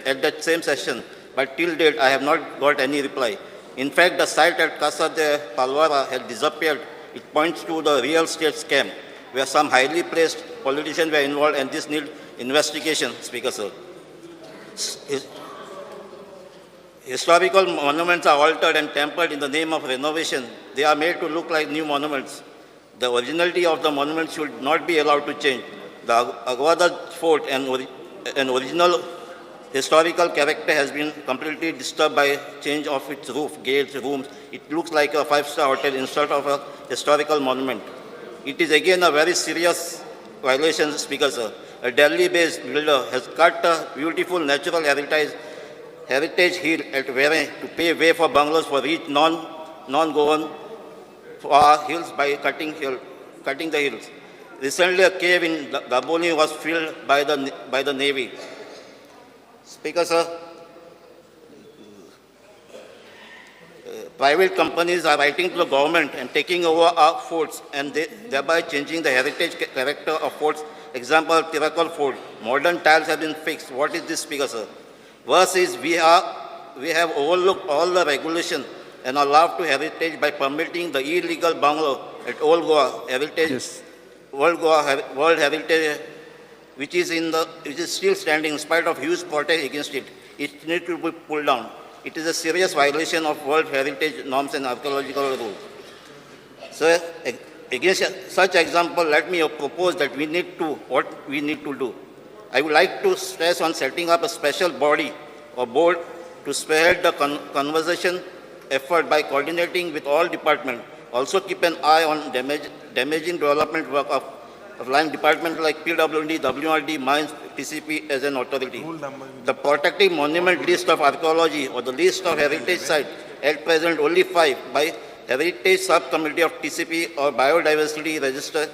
Speaker 4: at that same session. But till date, I have not got any reply. In fact, the site at Casa de Palvara has disappeared. It points to the real estate scam, where some highly placed politicians were involved, and this needs investigation, Speaker, sir. Historical monuments are altered and tempered in the name of renovation. They are made to look like new monuments. The originality of the monument should not be allowed to change. The Aguada Fort and original historical character has been completely disturbed by change of its roof, gates, rooms. It looks like a five-star hotel instead of a historical monument. It is again a very serious violation, Speaker, sir. A Delhi-based builder has cut a beautiful natural heritage hill at Vere to pave way for bungalows for rich non-Goan hills by cutting the hills. Recently, a cave in Gaboni was filled by the Navy. Speaker, sir, private companies are writing to the government and taking over our forts and thereby changing the heritage character of forts. Example, Tirakal Fort. Modern tiles have been fixed. What is this, Speaker, sir? Worse is we have overlooked all the regulation and allowed to heritage by permitting the illegal bungalow at Old Goa Heritage,
Speaker 2: Yes.
Speaker 4: World Heritage, which is still standing in spite of huge protest against it. It needs to be pulled down. It is a serious violation of World Heritage norms and archaeological rules. So, against such example, let me propose that what we need to do. I would like to stress on setting up a special body or board to spearhead the conversation effort by coordinating with all departments. Also keep an eye on damaging development work of line departments like PWD, WRD, Mines, TCP as an authority. The protected monument list of archaeology or the list of heritage sites at present only 5 by Heritage Subcommittee of TCP or Biodiversity Register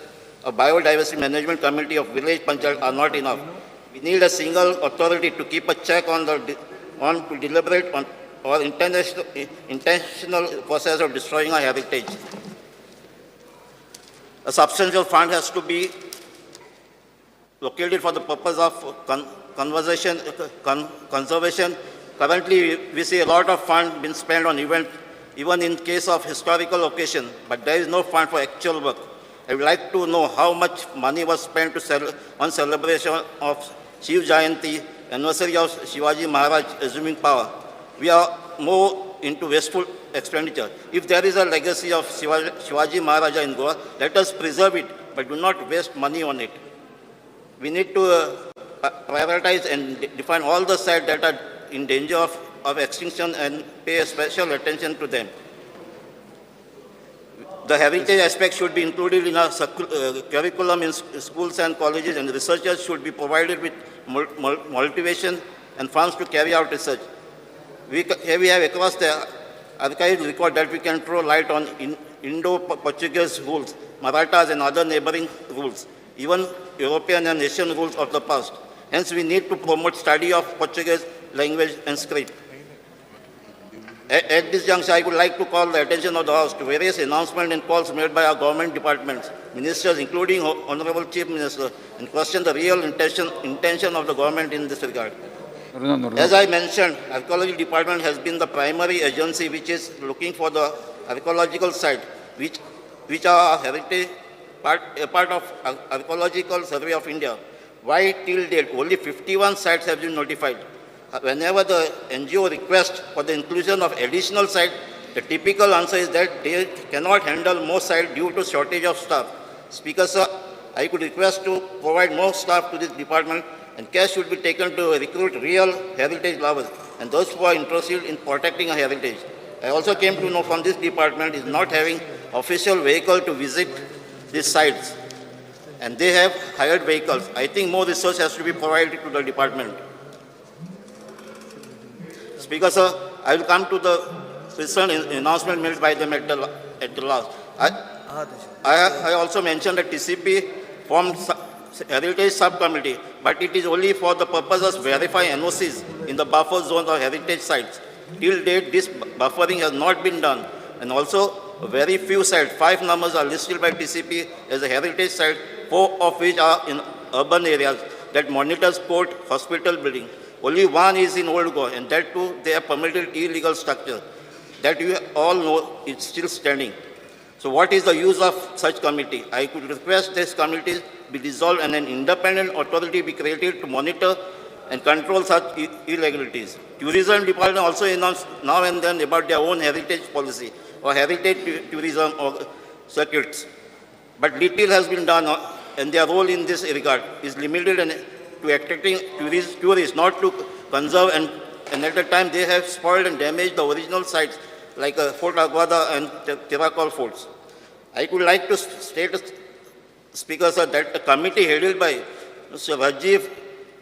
Speaker 4: or Biodiversity Management Committee of Village Panchayat are not enough. We need a single authority to keep a check on to deliberate on or intentional process of destroying our heritage. A substantial fund has to be located for the purpose of conservation. Currently, we see a lot of fund being spent on event, even in case of historical occasion, but there is no fund for actual work. I would like to know how much money was spent on celebration of Shiv Jayanti, anniversary of Shivaji Maharaj assuming power. We are more into wasteful expenditure. If there is a legacy of Shivaji Maharaja in Goa, let us preserve it, but do not waste money on it. We need to prioritize and define all the sites that are in danger of extinction and pay special attention to them. The heritage aspect should be included in our curriculum in schools and colleges, and researchers should be provided with motivation and funds to carry out research. We have across the archives record that we can throw light on Indo-Portuguese rules, Marathas and other neighboring rules, even European and Asian rules of the past. Hence, we need to promote study of Portuguese language and script. At this juncture, I would like to call the attention of the House to various announcements and calls made by our government departments, ministers, including Honorable Chief Minister, and question the real intention of the government in this regard. As I mentioned, Archaeology Department has been the primary agency which is looking for the archaeological site, which are heritage a part of Archaeological Survey of India. Why till date only 51 sites have been notified? Whenever the NGO requests for the inclusion of additional sites, the typical answer is that they cannot handle more sites due to shortage of staff. Speaker, sir, I could request to provide more staff to this department, and care should be taken to recruit real heritage lovers and those who are interested in protecting our heritage. I also came to know from this department is not having official vehicle to visit these sites, and they have hired vehicles. I think more resource has to be provided to the department. Speaker, sir, I will come to the recent announcement made by them at the last. I also mentioned that TCP formed heritage subcommittee, but it is only for the purpose of verifying NOCs in the buffer zones of heritage sites. Till date, this buffering has not been done, and also very few sites, 5 numbers are listed by TCP as a heritage site, 4 of which are in urban areas that monitors court, hospital building. Only 1 is in Old Goa, and that too they have permitted illegal structure. That you all know is still standing. So what is the use of such committee? I could request this committee be dissolved and an independent authority be created to monitor and control such irregularities. Tourism department also announced now and then about their own heritage policy or heritage tourism or circuits. But little has been done, and their role in this regard is limited to attracting tourists, not to conserve, and at the time they have spoiled and damaged the original sites like Fort Aguada and Tirakal forts. I would like to state, Speaker, sir, that a committee headed by Mr. Rajiv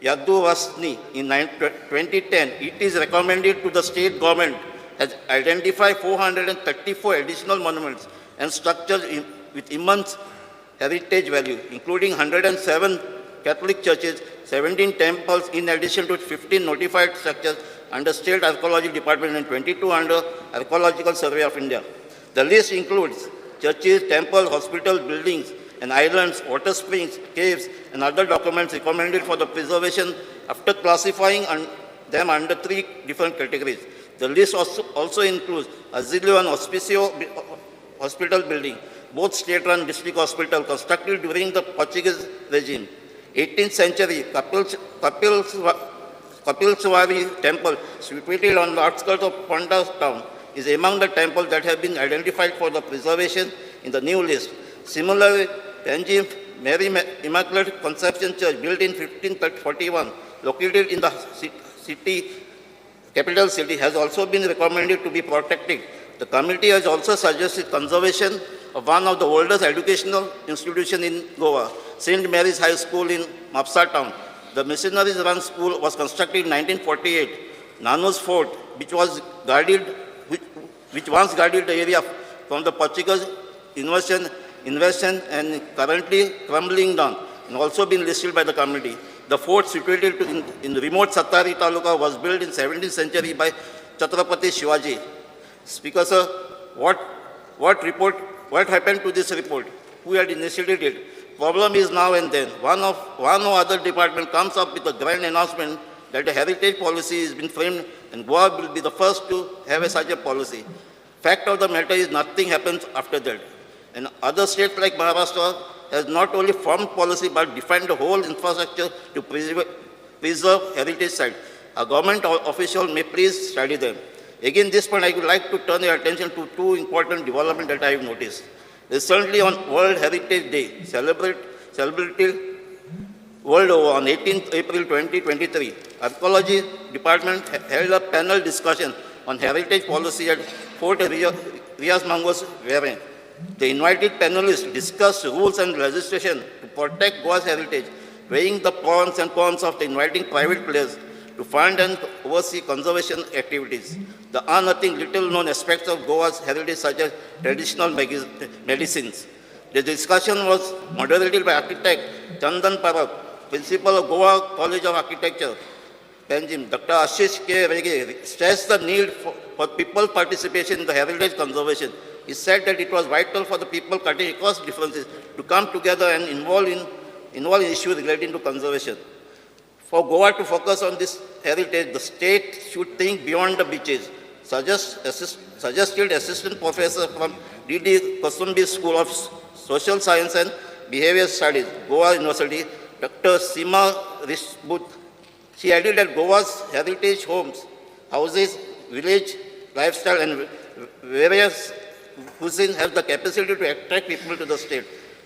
Speaker 4: Yaduvasni in 2010, it is recommended to the state government has identified 434 additional monuments and structures with immense heritage value, including 107 Catholic churches, 17 temples, in addition to 15 notified structures under State Archaeology Department and 22 under Archaeological Survey of India. The list includes churches, temples, hospitals, buildings, and islands, water springs, caves, and other documents recommended for the preservation after classifying them under 3 different categories. The list also includes Asilo and Hospicio hospital building, both state-run district hospital constructed during the Portuguese regime. 18th century Kapilswari temple, situated on the outskirts of Ponda town, is among the temples that have been identified for the preservation in the new list. Similarly, Panjim Mary Immaculate Conception Church, built in 1541, located in the capital city, has also been recommended to be protected. The committee has also suggested conservation of one of the oldest educational institutions in Goa, St. Mary's High School in Mapsa town. The missionaries-run school was constructed in 1948. Nanu's Fort, which once guarded the area from the Portuguese invasion and currently crumbling down, and also been listed by the committee. The fort, situated in remote Satari Taluka, was built in 17th century by Chhatrapati Shivaji. Speaker, sir, what happened to this report? who had initiated it. Problem is now and then. One or other department comes up with a grand announcement that a heritage policy has been framed and Goa will be the first to have such a policy. Fact of the matter is nothing happens after that. And other states like Maharashtra has not only formed policy but defined the whole infrastructure to preserve heritage sites. A government official may please study them. Again, this point I would like to turn your attention to two important developments that I have noticed. Recently on World Heritage Day, celebrated world over on 18th April 2023, Archaeology Department held a panel discussion on heritage policy at Fort Rias Mangos, wherein the invited panelists discussed rules and legislation to protect Goa's heritage, weighing the pros and cons of inviting private players to fund and oversee conservation activities. The unearthing little-known aspects of Goa's heritage, such as traditional medicines. The discussion was moderated by architect Chandan Parab, principal of Goa College of Architecture, Panjim. Dr. Ashish K. Rege stressed the need for people participation in the heritage conservation. He said that it was vital for the people cutting across differences to come together and involve in issues relating to conservation. For Goa to focus on this heritage, the state should think beyond the beaches. Suggested Assistant Professor from D.D. Kasumbi School of Social Science and Behavior Studies, Goa University, Dr. Seema Rishbut. She added that Goa's heritage homes, houses, village, lifestyle and various cuisine have the capacity to attract people to the state.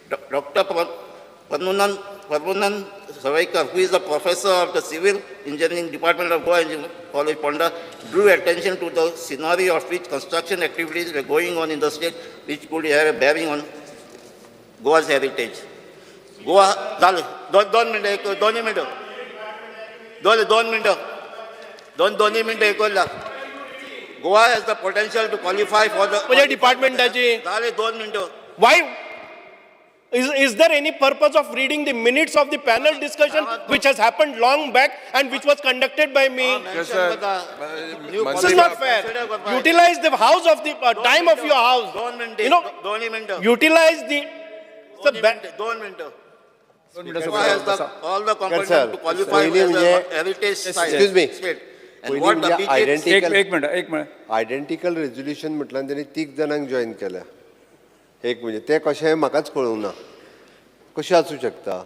Speaker 4: Dr. Parmunan Savaikar, who is the professor of the Civil Engineering Department of Goa Engineering College, Ponda, drew attention to the scenario of which construction activities were going on in the state, which could have a bearing on Goa's heritage. Goa, दोन मिनिटं Goa has the potential to qualify for the
Speaker 6: department. Why? Is there any purpose of reading the minutes of the panel discussion which has happened long back and which was conducted by me?
Speaker 4: This
Speaker 6: This is not fair. Utilize the house of the time of your house. You know, utilize the.
Speaker 4: Goa has all the components to qualify as a heritage site.
Speaker 7: Excuse me.
Speaker 4: State. And what the beaches...
Speaker 2: एक minute
Speaker 7: identical resolution म्हटल्यार त्यांनी 3 जाणांक join केल्या. एक म्हणजे ते कशें म्हाकाच कळूंक ना. कशें आसूं शकता?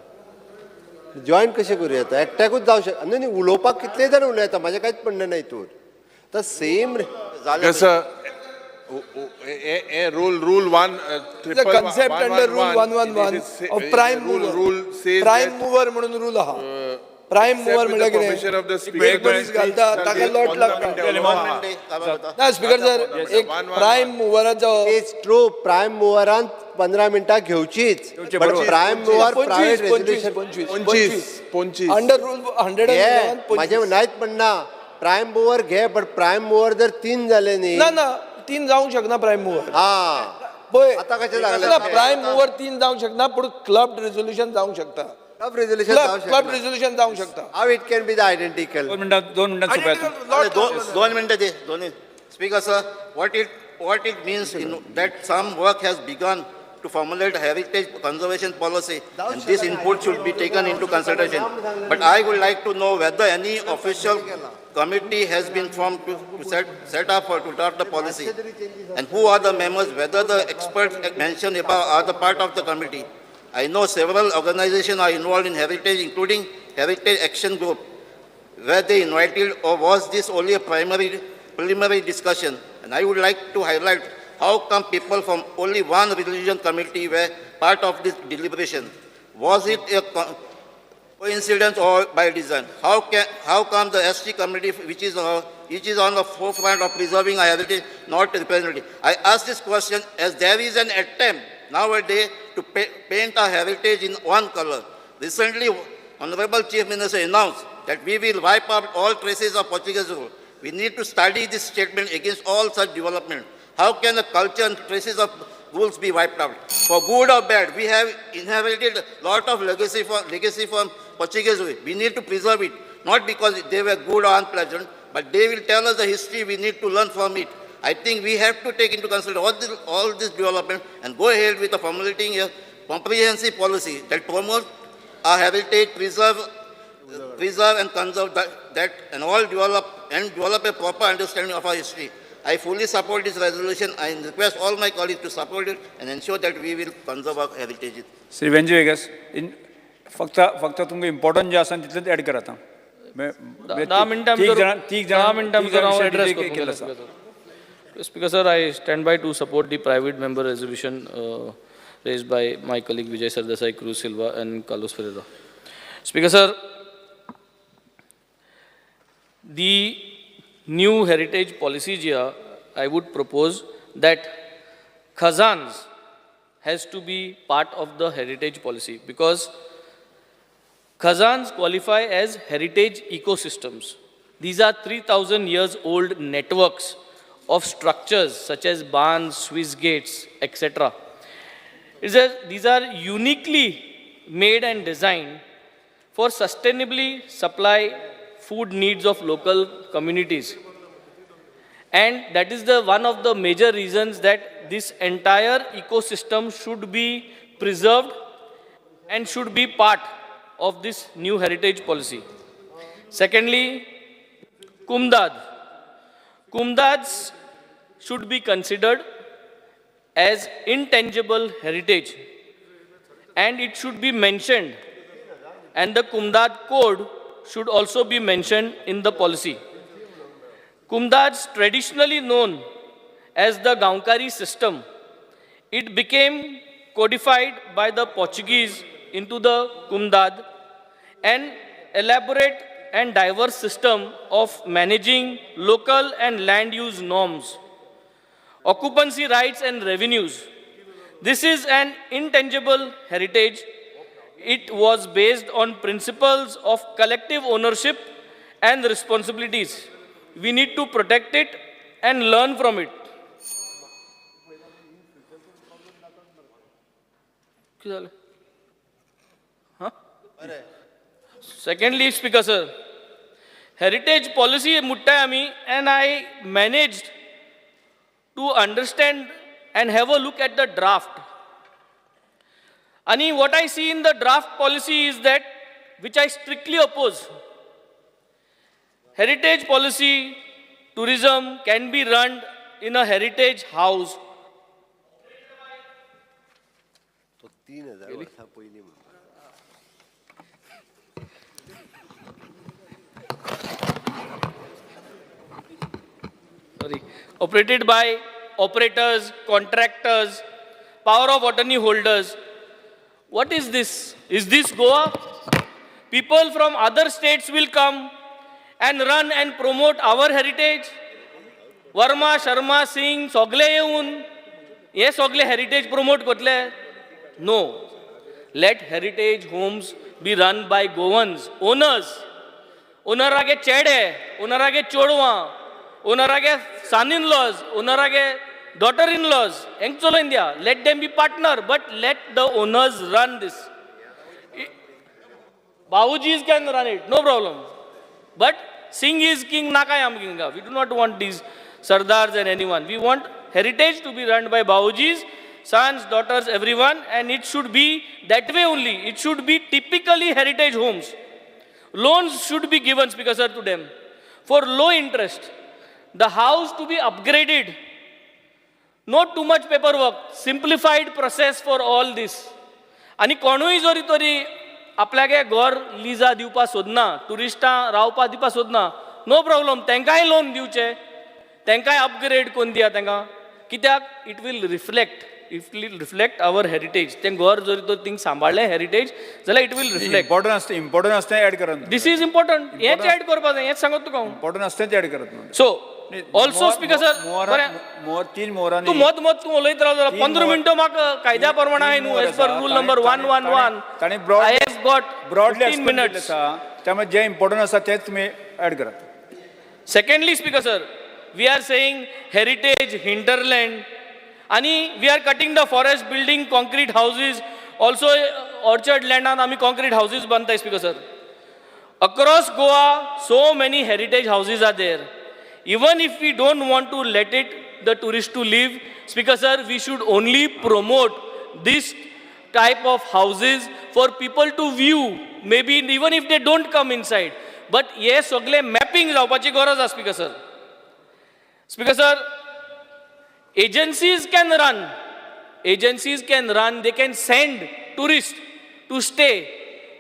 Speaker 7: जॉईन कशें करूं येता? एकट्याकूच जावं शकता. न्ही उलोवपाक कितले जाण उलयता, म्हाजें कांयच म्हणणें ना हितून. तर same
Speaker 5: Rule 1,
Speaker 3: The concept under Rule 111 of prime mover.
Speaker 5: Rule says
Speaker 3: Prime mover म्हणून rule आहा. Prime mover म्हणजे
Speaker 5: permission of the
Speaker 3: कितें?
Speaker 5: speaker.
Speaker 3: एक मनीस घालता, ताका लॉट लागता. ना स्पीकर सर, एक प्राइम मुवराचो
Speaker 7: इट्स ट्रू. प्रायम मुवरान 15 मिनटां घेवचीच. But prime mover private resolution
Speaker 5: 25
Speaker 3: under rule 111
Speaker 7: माझे नाहीत म्हणना. प्रायम मुवर घे, बट प्रायम मुवर जर 3 जाले न्ही.
Speaker 3: ना 3 जावंक शकना प्राइम मुवर.
Speaker 7: पळय आता कशें लागलें.
Speaker 3: प्राइम मुवर 3 जावंक शकना, पूण क्लब रेझोल्युशन जावंक शकता.
Speaker 7: क्लब रेझोल्युशन
Speaker 3: क्लब रेझोल्युशन जावंक शकता.
Speaker 7: How it can be the identical.
Speaker 2: दोन मिनिटात
Speaker 4: दोन मिनिटं दे, दोन्ही. Speaker sir, what it means that some work has begun to formulate a heritage conservation policy, and this input should be taken into consideration. But I would like to know whether any official committee has been formed to set up or to draft the policy, and who are the members, whether the experts mentioned above are the part of the committee. I know several organizations are involved in heritage, including Heritage Action Group. Were they invited, or was this only a preliminary discussion? And I would like to highlight how come people from only one religion committee were part of this deliberation. Was it a coincidence or by design? How come the ST committee, which is on the forefront of preserving our heritage, not represented? I ask this question as there is an attempt nowadays to paint our heritage in one color. Recently, Honorable Chief Minister announced that we will wipe out all traces of Portuguese rule. We need to study this statement against all such development. How can the culture and traces of rules be wiped out? For good or bad, we have inherited a lot of legacy from Portuguese rule. We need to preserve it, not because they were good or unpleasant, but they will tell us the history. We need to learn from it. I think we have to take into consideration all this development and go ahead with the formulating a comprehensive policy that promotes our heritage, preserve and conserve that and all develop a proper understanding of our history. I fully support this resolution. I request all my colleagues to support it and ensure that we will conserve our heritage.
Speaker 2: Shri Venzy Viegas फक्त तुमकां important जे आसा तितलेंच add करात हां.
Speaker 6: 10 मिनटां भितर हांव address
Speaker 2: केलें आसा.
Speaker 6: Speaker sir, I stand by to support the private member resolution raised by my colleague Vijay Sardesai, Cruz Silva and Carlos Ferreira. Speaker sir, the new heritage policy here, I would propose that khazans has to be part of the heritage policy because khazans qualify as heritage ecosystems. These are 3,000 years old networks of structures such as barns, Swiss gates, etc. These are uniquely made and designed for sustainably supply food needs of local communities. And that is one of the major reasons that this entire ecosystem should be preserved and should be part of this new heritage policy. Secondly, Kumdad. Kumdads should be considered as intangible heritage and it should be mentioned, and the Kumdad code should also be mentioned in the policy. Kumdads, traditionally known as the Gaunkari system, it became codified by the Portuguese into the Kumdad, an elaborate and diverse system of managing local and land use norms, occupancy rights and revenues. This is an intangible heritage. It was based on principles of collective ownership and responsibilities. We need to protect it and learn from it. Secondly, Speaker sir, heritage policy mutta ami, and I managed to understand and have a look at the draft. And what I see in the draft policy is that, which I strictly oppose. Heritage policy, tourism can be run in a heritage house.
Speaker 7: तो 3,000 वर्सां पयलीं म्हणटा.
Speaker 6: Operated by operators, contractors, power of attorney holders. What is this? Is this Goa? People from other states will come and run and promote our heritage. Verma, Sharma, Singh, sogle yeun, ye sogle heritage promote kotle. No. Let heritage homes be run by Goans, owners. Onarage chede, onarage chodwa, onarage son-in-laws, onarage daughter-in-laws. Engcholo India. Let them be partner, but let the owners run this. Bawujis can run it, no problem. But Singh is king, Nakayam king. We do not want these Sardars and anyone. We want heritage to be run by Bawujis, sons, daughters, everyone, and it should be that way only. It should be typically heritage homes. Loans should be given, Speaker sir, to them for low interest. The house to be upgraded. Not too much paperwork. Simplified process for all this. आणि कोणूय जरी तरी आपल्यागे घर लिजा दिवपा सोदना, टुरिस्टां रावपा दिवपा सोदना, no problem. तांकांय लोन दिवचे, तांकांय अपग्रेड कोन्न दिया तांकां. कित्याक it will reflect our heritage. तें घर जरी तर थिंग सांबाळलें हेरिटेज जाल्यार इट वील रिफ्लेक्ट.
Speaker 2: इम्पॉर्टंट आसता ऍड करात.
Speaker 6: This is important. हेच ऍड करपा जाय, हेच सांगत तुका.
Speaker 2: इम्पॉर्टंट आसता तेच ऍड करात.
Speaker 6: सो ऑल्सो स्पीकर सर, तू मत तू उलयत राव जाल्यार 15 मिनटं म्हाका कायद्या प्रमाणे हाय न्हू, एज पर रूल नंबर 111.
Speaker 2: ताणी
Speaker 6: I have got
Speaker 2: broadly
Speaker 6: 15 minutes.
Speaker 2: त्यामुळे जे इम्पॉर्टंट आसा तेच तुम्ही add Karat.
Speaker 6: Secondly, Speaker sir, we are saying heritage, hinterland, and we are cutting the forest, building concrete houses. Also, orchard land and आमी concrete houses बनताय, Speaker sir. Across Goa, so many heritage houses are there. Even if we don't want to let the tourists to live, Speaker sir, we should only promote this type of houses for people to view, maybe even if they don't come inside. But हे सगळे mapping जावपाची गरज आसा speaker sir. Speaker sir, agencies can run, they can send tourists to stay.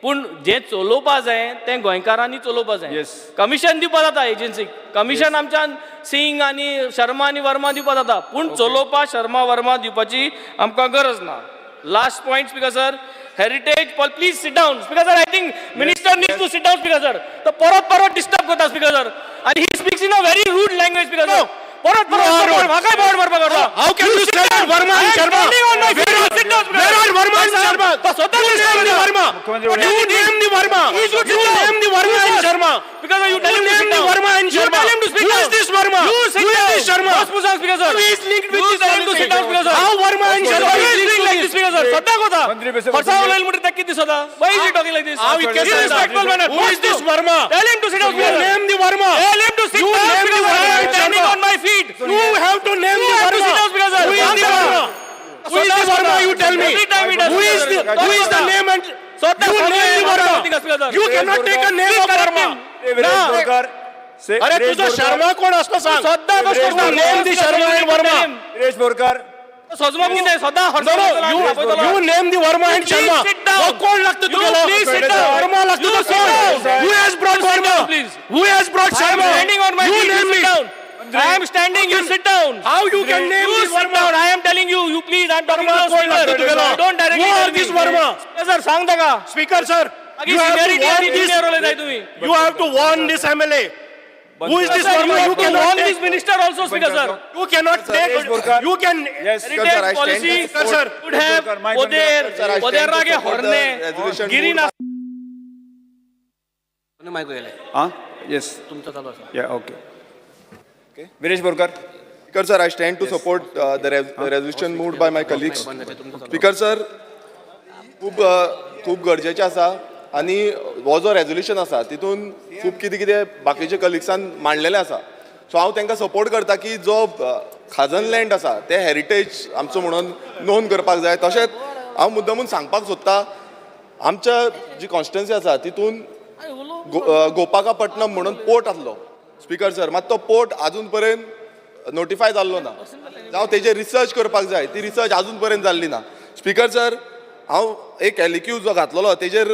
Speaker 6: पूण जे चलोवपा जाय तें गोंयकारांनी चलोवपा जाय.
Speaker 2: Yes.
Speaker 6: Commission दिवपा जाता एजन्सीक, कमिशन आमच्यान सिंग आनी शर्मा आनी वर्मा दिवपा जाता, पूण चलोवपा शर्मा वर्मा दिवपाची आमकां गरज ना. Last point speaker sir, heritage please sit down. Speaker sir, I think minister needs to sit down. Speaker sir, तो परत disturb करता speaker sir, and he speaks in a very rude language. Speaker sir, परत म्हाकाय board मारपा करता.
Speaker 5: How can you say that Verma and Sharma? Where are Verma and Sharma? You name the Verma. You name the Verma. You name the Verma and Sharma.
Speaker 6: Because you tell him to
Speaker 5: name
Speaker 6: sit
Speaker 5: the
Speaker 6: down.
Speaker 5: Verma and
Speaker 6: You
Speaker 5: Sharma.
Speaker 6: tell him to speak
Speaker 5: Who
Speaker 6: down.
Speaker 5: is this Verma?
Speaker 6: You sit
Speaker 5: Who is
Speaker 6: down.
Speaker 5: this Sharma?
Speaker 6: Speaker sir.
Speaker 5: Who is linked with
Speaker 6: You
Speaker 5: this
Speaker 6: tell him to sit down, speaker sir.
Speaker 5: How Verma and
Speaker 6: Why
Speaker 5: Sharma
Speaker 6: is
Speaker 5: is
Speaker 6: he
Speaker 5: linked
Speaker 6: like
Speaker 5: with
Speaker 6: this, speaker sir? Sota kota.
Speaker 2: मंत्री बेसे
Speaker 6: Farsa ulal mutte takki disoda. Why is he talking like this?
Speaker 5: How he can say that?
Speaker 6: Irrespectful manner.
Speaker 5: Who is this Verma?
Speaker 6: Tell him to sit down.
Speaker 5: You name the Verma.
Speaker 6: Tell him to sit
Speaker 5: You
Speaker 6: down.
Speaker 5: name the
Speaker 6: Speaker sir.
Speaker 5: Verma
Speaker 6: I am
Speaker 5: and
Speaker 6: standing
Speaker 5: Sharma.
Speaker 6: on my feet.
Speaker 5: You have to name the
Speaker 6: You have to sit
Speaker 5: Verma.
Speaker 6: down, speaker sir.
Speaker 5: Who is the Verma? Who is the Verma? You tell me.
Speaker 6: Every time he does.
Speaker 5: Who is the name and
Speaker 6: Sota
Speaker 5: you name the Verma? You cannot take a name of Verma. अरे तुझा शर्मा कोण असतो सांग. Name the Sharma and Verma.
Speaker 2: Viresh Borkar
Speaker 6: सजमा कितें सदा
Speaker 5: You name the Verma and Sharma.
Speaker 6: sit down.
Speaker 5: कोण लागतं तुला?
Speaker 6: please sit down.
Speaker 5: Verma लागतं
Speaker 6: You
Speaker 5: तर
Speaker 6: sit
Speaker 5: कोण?
Speaker 6: down.
Speaker 5: Who has brought
Speaker 6: You sit
Speaker 5: Verma?
Speaker 6: down, please.
Speaker 5: Who has brought
Speaker 6: I am
Speaker 5: Sharma?
Speaker 6: standing on my
Speaker 5: You
Speaker 6: feet. You
Speaker 5: name
Speaker 6: sit
Speaker 5: me.
Speaker 6: down. I am standing. You sit down.
Speaker 5: How you can name
Speaker 6: You
Speaker 5: this
Speaker 6: sit
Speaker 5: Verma?
Speaker 6: down. I am telling you. You please. I am talking
Speaker 5: Verma
Speaker 6: to the
Speaker 5: कोण लागतं
Speaker 6: speaker.
Speaker 5: तुला?
Speaker 6: Don't directly
Speaker 5: Who
Speaker 6: tell
Speaker 5: are
Speaker 6: me.
Speaker 5: this Verma?
Speaker 6: Yes, sir. सांग ताका.
Speaker 5: Speaker sir,
Speaker 6: मागीर
Speaker 5: you have to
Speaker 6: seniority
Speaker 5: warn
Speaker 6: आनी
Speaker 5: this.
Speaker 6: junior उलयताय तुमी.
Speaker 5: You have to warn this MLA. Who is this
Speaker 6: Sir,
Speaker 5: Verma? You
Speaker 6: you
Speaker 5: cannot
Speaker 6: warn
Speaker 5: take.
Speaker 6: this minister also, speaker sir.
Speaker 5: You cannot take. You can.
Speaker 2: Yes.
Speaker 6: Heritage policy
Speaker 5: sir.
Speaker 6: should have Poder Horne, Girina.
Speaker 2: हां yes या okay Viresh Borkar.
Speaker 8: Speaker sir, I stand to support the resolution moved by my colleagues. Speaker sir, खूप गरजेचें आसा आनी हो जो resolution आसा तितून खूब कितें कितें बाकीचे कलिग्सान मांडलेलें आसा. सो हांव तांकां सपोर्ट करता की जो खाजन लँड आसा ते हेरिटेज आमचो म्हणून नोंद करपाक जाय. तशेंच हांव मुद्दमून सांगपाक सोदतां आमच्या जी कॉन्स्टिट्युएन्सी आसा तितून गोपाकापट्टणम म्हणून पोर्ट आसलो स्पीकर सर, मात तो पोर्ट आजून पर्यंत नोटिफाय जाल्लो ना. जावं तेजेर रिसर्च करपाक जाय, ती रिसर्च आजून पर्यंत जाल्ली ना. स्पीकर सर, हांव एक एलिक्यू जो घातलेलो तेजेर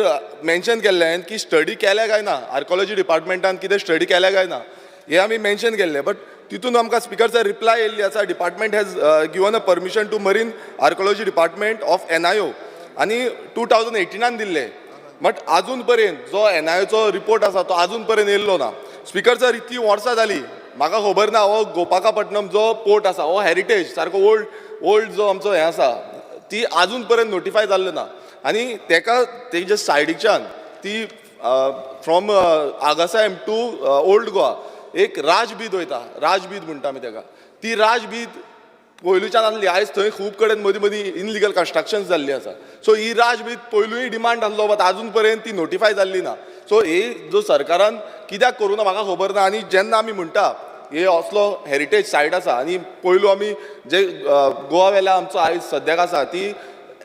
Speaker 8: मेन्शन केल्लें की स्टडी केल्या काय ना, आर्कोलॉजी डिपार्टमेंटान कितें स्टडी केल्या काय ना हे आमी मेन्शन केल्लें. बट तितून आमकां स्पीकर सर रिप्लाय येयल्ली आसा, department has given a permission to marine archaeology department of NIO आनी 2018 दिल्लें. बट आजून पर्यंत जो NIOचो रिपोर्ट आसा तो आजून पर्यंत येयल्लो ना. स्पीकर सर, इतली वर्सां जाली, म्हाका खबर ना हो गोपाकापट्टणम जो पोर्ट आसा हो हेरिटेज सारको ओल्ड जो आमचो हें आसा ती आजून पर्यंत नोटिफाय जाल्लो ना. आनी तेका तेजे सायडीच्यान ती फ्रॉम आगासा टू ओल्ड गोवा एक राजबीद वयता, राजबीद म्हणटा आमी तेका. ती राजबीद पयलूच्यान आसली, आयज थंय खूब कडेन मदीं मदीं इनलिगल कन्स्ट्रक्शन्स जाल्लीं आसा. सो ही राजबीद पयलूय डिमांड आसलो, बट आजून पर्यंत ती नोटिफाय जाल्ली ना. सो हे जो सरकारान कित्याक करूं ना म्हाका खबर ना. आनी जेन्ना आमी म्हणटा हे असलो हेरिटेज सायट आसा आनी पयलू आमी जे गोवा वेल्या आमचो आयज सद्याक आसा ती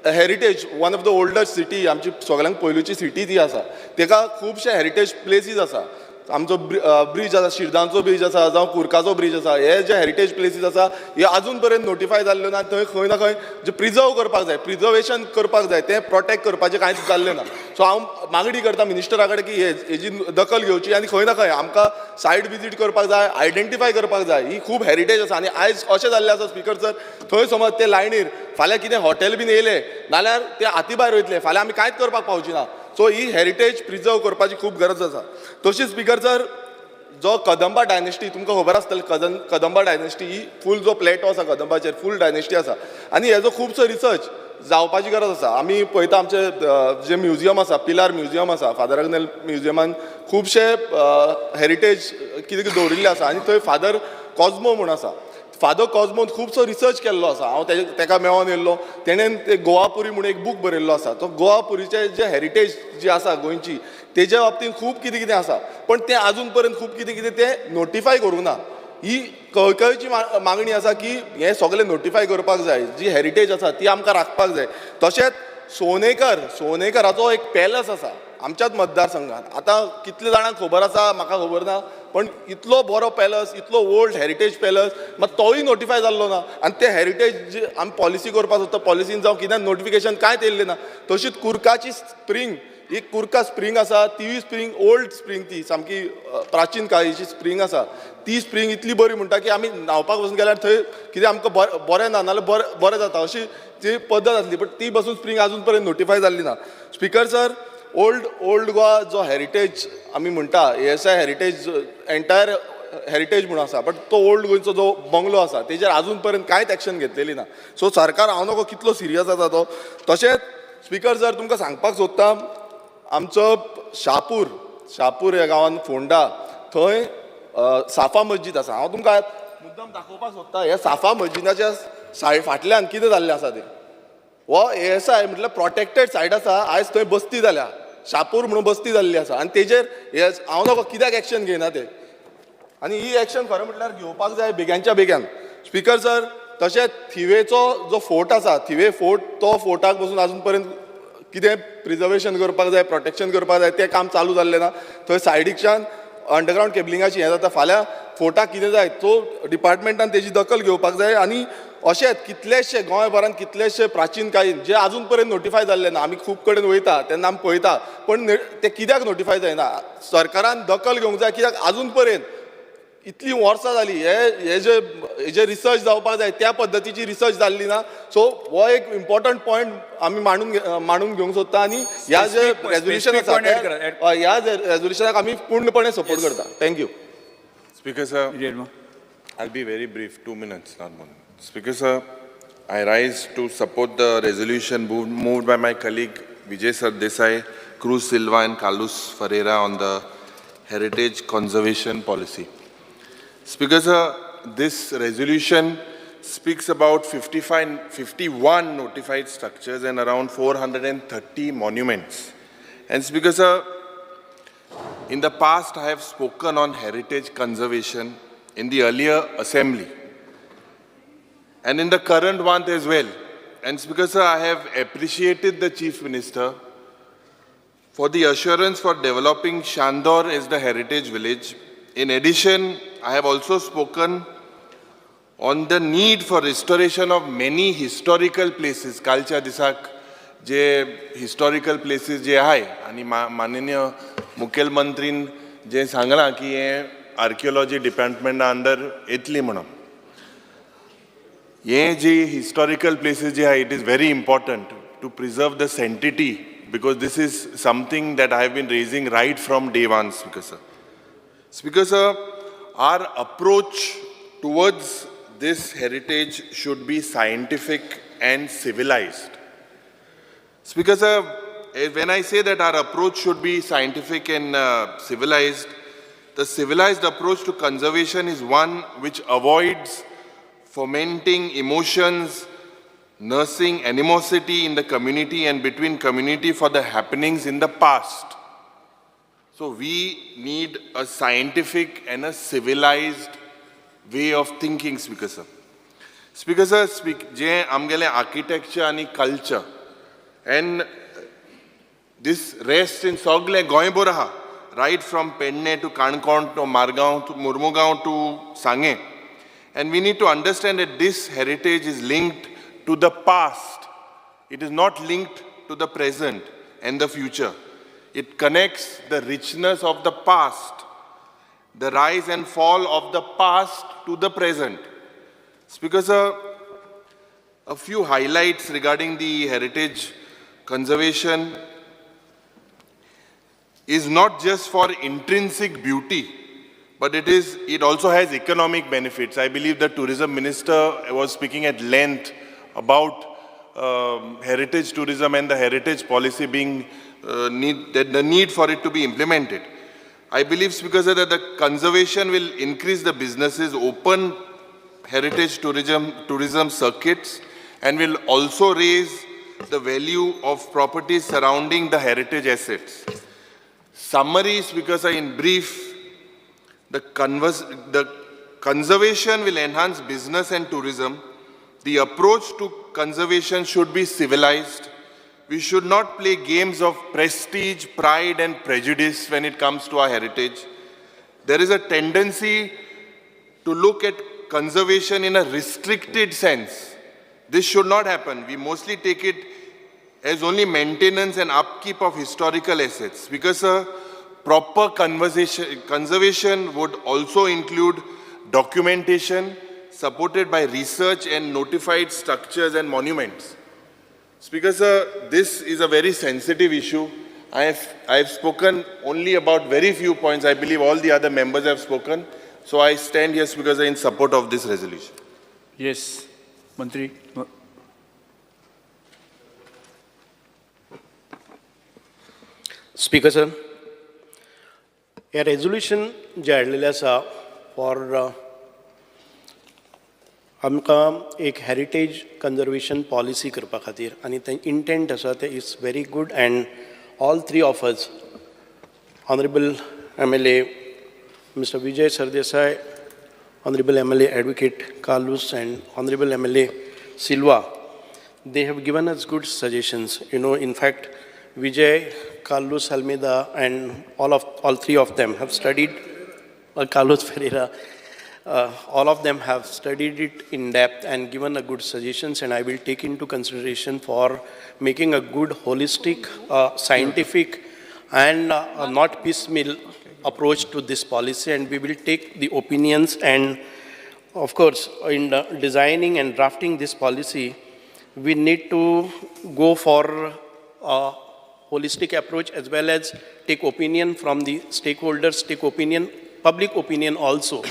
Speaker 8: heritage one of the oldest city, आमची सगळ्यांक पयलूची सिटी ती आसा. तेका खुबशे हेरिटेज प्लेसीस आसा. आमचो ब्रीज आसा, शिरदांचो ब्रीज आसा, जावं कुर्काचो ब्रीज आसा, हे जे हेरिटेज प्लेसीस आसा हे आजून पर्यंत नोटिफाय जाल्ल्यो ना. थंय खंय ना खंय जे प्रिजर्व करपाक जाय, प्रिजर्वेशन करपाक जाय, तें प्रोटेक्ट करपाचें कांयच जाल्लें ना. सो हांव मागणी करता मिनिस्टरा कडेन की हेजी दखल घेवची आनी खंय ना खंय आमकां सायट विजीट करपाक जाय, आयडेंटिफाय करपाक जाय. ही खूब हेरिटेज आसा आनी आयज अशें जाल्लें आसा स्पीकर सर, थंय समज ते लायनीर फाल्यां कितें हॉटेल बीन येयलें नाल्यार ते हाती भायर वयतले, फाल्यां आमी कांयच करपाक पावची ना. सो ही हेरिटेज प्रिजर्व करपाची खूब गरज आसा. तशीच स्पीकर सर, जो कदंबा डायनेस्टी तुमकां खबर आसतलें, कदंबा डायनेस्टी ही फूल जो प्लेटो आसा कदंबाचेर फूल डायनेस्टी आसा आनी हेजो खुबसो रिसर्च जावपाची गरज आसा. आमी पळयता आमचे जे म्युजियम आसा, पिलार म्युजियम आसा, फादर अग्नेल म्युजियमान खुबशे हेरिटेज कितें कितें दवरिल्ले आसा आनी थंय फादर कॉस्मो म्हूण आसा. फादर कॉस्मोन खुबसो रिसर्च केल्लो आसा. हांव तेका मेळोन येयल्लो, तेणेन ते गोवापुरी म्हणून एक बूक बरयल्लो आसा. तो गोवापुरीचे जे हेरिटेज जी आसा गोंयची तेज्या बाबतींत खूब कितें कितें आसा, पण तें आजून पर्यंत खूब कितें कितें तें नोटिफाय करूं ना. ही कळकळीची मागणी आसा की हें सगळें नोटिफाय करपाक जाय. जी हेरिटेज आसा ती आमकां राखपाक जाय. तशेंच सोनेकराचो एक पॅलस आसा आमच्याच मतदारसंघात. आतां कितले जाणांक खबर आसा म्हाका खबर ना, पण इतलो बरो पॅलस, इतलो ओल्ड हेरिटेज पॅलस, मात तोय नोटिफाय जाल्लो ना. आनी ते हेरिटेज जे आमी पॉलिसी करपाक सोदता, पॉलिसीन जावं कितें नोटिफिकेशन कांयच येयल्लें ना. तशीच कुर्काची स्प्रींग, एक कुर्का स्प्रींग आसा, ती स्प्रींग ओल्ड स्प्रींग, ती सामकी प्राचीन काळीची स्प्रींग आसा. ती स्प्रींग इतली बरी म्हणटा की आमी न्हांवपाक वचून गेल्यार थंय कितें आमकां बरें ना नाल्यार बरें जाता अशी ती पद्दत आसली. बट ती बसून स्प्रींग आजून पर्यंत नोटिफाय जाल्ली ना. स्पिकर सर, ओल्ड गोवा जो हेरिटेज आमी म्हणटा, ASI हेरिटेज एंटायर हेरिटेज म्हणून आसा, बट तो ओल्ड गोंयचो जो बंगलो आसा तेजेर आजून पर्यंत कांयच एक्शन घेतलेली ना. सो सरकार हांव नकळो कितलो सिरियस आसा तो. तशेंच स्पिकर सर तुमकां सांगपाक सोदता, आमचो शापूर ह्या गांवांत फोंडा, थंय साफा मस्जीद आसा. हांव तुमकां मुद्दम दाखोवपाक सोदता, ह्या साफा मस्जिदाच्या फाटल्यान कितें जाल्लें आसा तें. हो ASI म्हटल्यार प्रोटेक्टेड सायट आसा, आयज थंय बस्ती जाल्या, शापूर म्हणून बस्ती जाल्ली आसा. आनी तेजेर हांव नकळो कित्याक एक्शन घेयना ते. आनी ही एक्शन खरें म्हटल्यार घेवपाक जाय बेग्यानच्या बेग्यान. स्पिकर सर, तशेंच थिवेचो जो फोर्ट आसा, थिवे फोर्ट, तो फोर्टाक पसून आजून पर्यंत कितें प्रिजर्वेशन करपाक जाय, प्रोटेक्शन करपाक जाय, तें काम चालू जाल्लें ना. थंय सायडीच्यान अंडरग्रावंड केबलिंगाची हें जाता. फाल्यां फोर्टाक कितें जाय तो डिपार्टमेंटान तेजी दखल घेवपाक जाय. आनी अशेंच कितलेशे गोंयभरांत कितलेशे प्राचीन काळीन जे आजून पर्यंत नोटिफाय जाल्ले ना. आमी खूब कडेन वयता तेन्ना आमी पळयता, पण ते कित्याक नोटिफाय जायना. सरकारान दखल घेवंक जाय, कित्याक आजून पर्यंत इतलीं वर्सां जालीं हे जे रिसर्च जावपाक जाय त्या पद्दतीची रिसर्च जाल्ली ना. सो हो एक इम्पॉर्टंट पॉयंट आमी मांडून घेवंक सोदता. आनी ह्या जे रेजोल्युशन आसा ह्या रेजोल्युशनाक आमी पूर्णपणे सपोर्ट करता. Thank you.
Speaker 9: Speaker sir, I'll be very brief, 2 minutes, not more. Speaker sir, I rise to support the resolution moved by my colleague Vijay Sardesai, Cruz Silva and Carlos Ferreira on the heritage conservation policy. Speaker sir, this resolution speaks about 51 notified structures and around 430 monuments. And Speaker sir, in the past, I have spoken on heritage conservation in the earlier assembly and in the current one as well. And Speaker sir, I have appreciated the Chief Minister for the assurance for developing Shandor as the heritage village. In addition, I have also spoken on the need for restoration of many historical places. Kalcha disak J historical places जे आहे आणि माननीय मुखेलमंत्रीन जे सांगलां की हे archaeology डिपार्टमेंटा under येतली म्हणून. हे जी historical places जे आहे it is very important to preserve the sanctity because this is something that I have been raising right from day one. Speaker sir, our approach towards this heritage should be scientific and civilized. Speaker sir, when I say that our approach should be scientific and civilized, the civilized approach to conservation is one which avoids fomenting emotions, nursing animosity in the community and between community for the happenings in the past. So we need a scientific and a civilized way of thinking, Speaker sir. Speaker sir, je amgele architecture and culture, and this rests in Sogle Goiboraha, right from Penne to Kankon to Margaon to Murmugaon to Sange. And we need to understand that this heritage is linked to the past. It is not linked to the present and the future. It connects the richness of the past, the rise and fall of the past to the present. Speaker sir, a few highlights regarding the heritage conservation is not just for intrinsic beauty, but it also has economic benefits. I believe the tourism minister was speaking at length about heritage tourism and the heritage policy being the need for it to be implemented. I believe, Speaker sir, that the conservation will increase the businesses, open heritage tourism circuits, and will also raise the value of properties surrounding the heritage assets. Summary, Speaker sir, in brief, the conservation will enhance business and tourism. The approach to conservation should be civilized, We should not play games of prestige, pride, and prejudice when it comes to our heritage. There is a tendency to look at conservation in a restricted sense. This should not happen. We mostly take it as only maintenance and upkeep of historical assets, because a proper conservation would also include documentation supported by research and notified structures and monuments. Speaker Sir, this is a very sensitive issue. I have spoken only about very few points. I believe all the other members have spoken. So I stand here, Speaker Sir, in support of this resolution.
Speaker 2: Yes, Mantri.
Speaker 5: Speaker sir, हे resolution जे हाडलेलें आसा for आमकां एक heritage conservation policy करपा खातीर, आनी तें इंटेंट आसा तें is very good, and all three of us, honourable MLA Mr. Vijay Sardesai, Honorable MLA Advocate Carlos, and Honorable MLA Silva, they have given us good suggestions. You know, in fact, Vijay, Carlos Almeida, and all three of them have studied, Carlos Ferreira, all of them have studied it in depth and given a good suggestions, and I will take into consideration for making a good, holistic, scientific, and not piecemeal approach to this policy, and we will take the opinions, and of course in designing and drafting this policy we need to go for a holistic approach, as well as take opinion from the stakeholders, take opinion, public opinion also.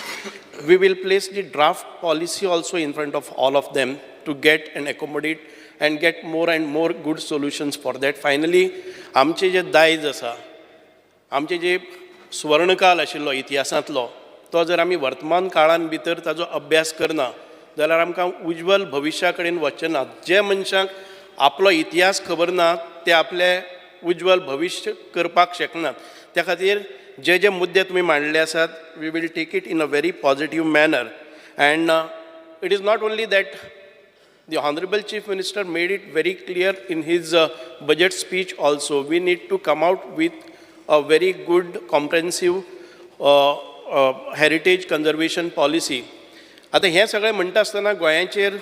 Speaker 5: We will place the draft policy also in front of all of them to get and accommodate and get more and more good solutions for that. Finally, आमचे जे दायज आसा, आमचे जे स्वर्णकाल आशिल्लो इतिहासांतलो, तो जर आमी वर्तमान काळान भितर ताजो अभ्यास करना जाल्यार आमकां उज्वल भविश्या कडेन वचचें ना. जे मनशाक आपलो इतिहास खबर ना ते आपले उज्वल भविश्य करपाक शकनात. त्या खातीर जे जे मुद्दे तुमी मांडले आसात, we will take it in a very positive manner, and it is not only that the Honorable Chief Minister made it very clear in his budget speech also. We need to come out with a very good, comprehensive heritage conservation policy. आता हे सगळें म्हणटा आसतना गोंयाचेर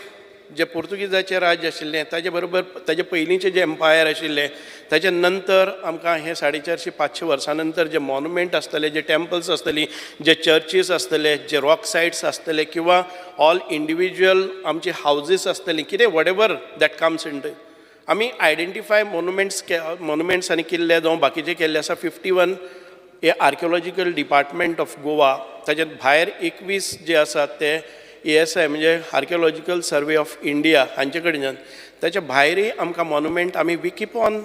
Speaker 5: जे पोर्तुगीजाचें राज्य आशिल्लें, ताजे बरोबर ताजे पयलींचे जे एम्पायर आशिल्ले, ताचे नंतर आमकां हे 450-500 वर्सां नंतर जे मॉन्युमेंट आसतले, जे टेम्पल्स आसतली, जे चर्चीस आसतले, जे रॉक सायट्स आसतले, किंवा ऑल इंडिविज्युअल आमचे हावजीस आसतली, कितें whatever that comes in to, आमी आयडेंटिफाय मॉन्युमेंट्स आनी किल्ले जावं बाकीचे केल्ले आसा. 51 हे आर्किओलॉजिकल डिपार्टमेंट ऑफ गोवा, ताचे भायर 21 जे आसात ते ASI म्हणजे आर्किओलॉजिकल सर्वे ऑफ इंडिया हांचे कडच्यान. ताच्या भायरय आमकां मॉन्युमेंट आमी we keep on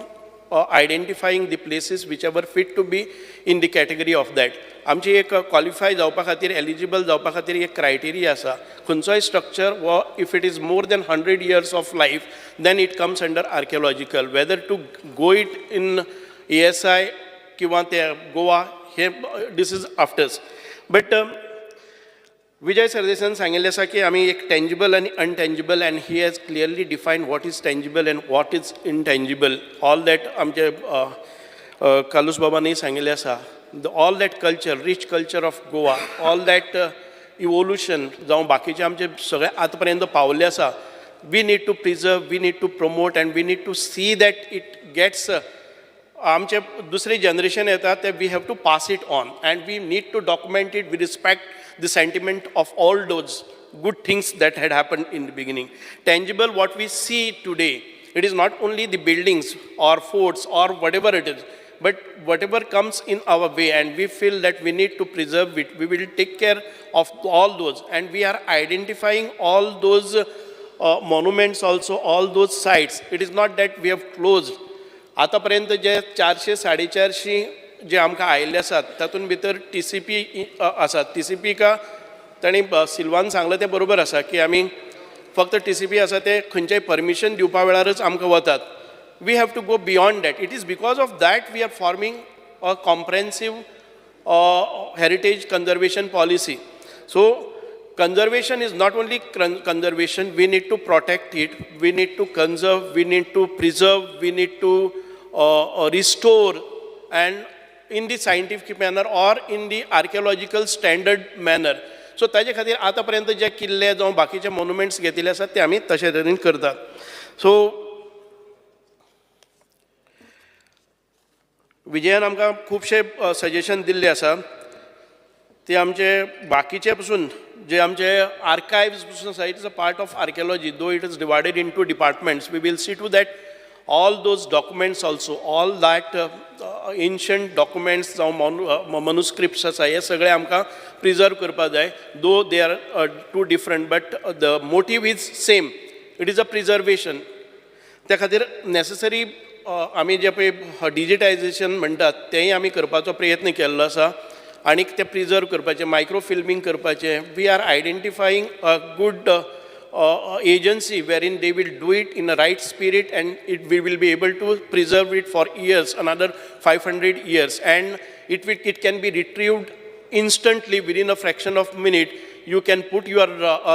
Speaker 5: identifying the places which ever fit to be in the category of that. आमची एक क्वॉलिफाय जावपा खातीर, एलिजिबल जावपा खातीर एक क्रायटेरिया आसा. खंयचोय स्ट्रक्चर वो if it is more than 100 years of life, then it comes under archaeological. Whether to go it in ASI किंवा ते गोवा, हे this is afters. But Vijay सरदेसान सांगिल्लें आसा की आमी एक टेंजिबल आनी intangible, and he has clearly defined what is tangible and what is intangible. All that आमचे कालूस बाबांनी सांगिल्लें आसा. All that culture, rich culture of Goa, all that evolution जावं बाकीचे आमचे सगळे आतां पर्यंत पावल्ले आसा, we need to preserve, we need to promote, and we need to see that it gets आमचे दुसरे जनरेशन येता ते we have to pass it on, and we need to document it, we respect the sentiment of all those good things that had happened in the beginning. Tangible, what we see today, it is not only the buildings or forts or whatever it is, but whatever comes in our way, and we feel that we need to preserve it. We will take care of all those, and we are identifying all those monuments also, all those sites. It is not that we have closed. आतापर्यंत जे 400-450 जे आमकां आयिल्ले आसात, तातूंत भितर TCP आसात. TCP का तांणी Salwan सांगलें तें बरोबर आसा की आमी फक्त TCP आसा ते खंयचेय परमिशन दिवपा वेळारच आमकां वतात. We have to go beyond that. It is because of that we are forming a comprehensive heritage conservation policy. So conservation is not only conservation, we need to protect it, we need to conserve, we need to preserve, we need to restore, and in the scientific manner or in the archaeological standard manner. So ताजे खातीर आतापर्यंत जे किल्ले जावं बाकीचे monuments घेतिल्ले आसात ते आमी तशे तरेन करतात. सो विजयान आमकां खुबशे सजेशन दिल्ले आसा. ते आमचे बाकीचे पसून जे आमचे आर्कायव्स पसून आसा, it is a part of archaeology, though it is divided into departments. We will see to that all those documents also, all that ancient documents जावं manuscripts आसा हे सगळे आमकां प्रिजर्व करपा जाय. though they are two different, but the motive is same, it is a preservation. त्या खातीर necessary आमी जे पळय डिजिटायझेशन म्हणटात तेंय आमी करपाचो प्रयत्न केल्लो आसा आनीक ते प्रिजर्व करपाचें, मायक्रो फिल्मींग करपाचें. We are identifying a good agency wherein they will do it in the right spirit, and we will be able to preserve it for years, another 500 years, and it can be retrieved instantly within a fraction of a minute. You can put your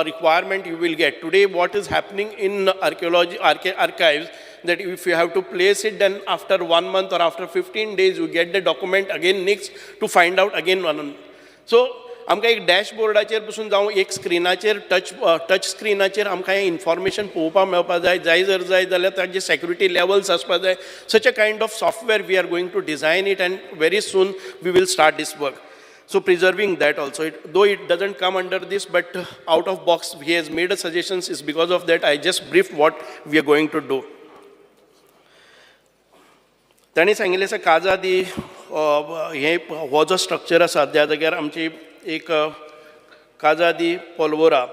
Speaker 5: requirement, you will get. Today what is happening in archaeology archives, that if you have to place it, then after 1 month or after 15 days you get the document again next to find out again one. So आमकां एक डॅशबोर्डाचेर पसून जावं एक स्क्रिनाचेर touch स्क्रिनाचेर आमकां हें information पळोवपाक मेळपाक जाय. जर जाय जाल्यार ताजे सेक्युरिटी लेवल्स आसपाक जाय. Such a kind of software we are going to design it, and very soon we will start this work. So preserving that also, though it doesn't come under this, but out of box he has made a suggestions, is because of that I just briefed what we are going to do. तांणी सांगिल्लें आसा काजादी हे हो जो structure आसा त्या जाग्यार आमची एक काजादी पोलवोरा,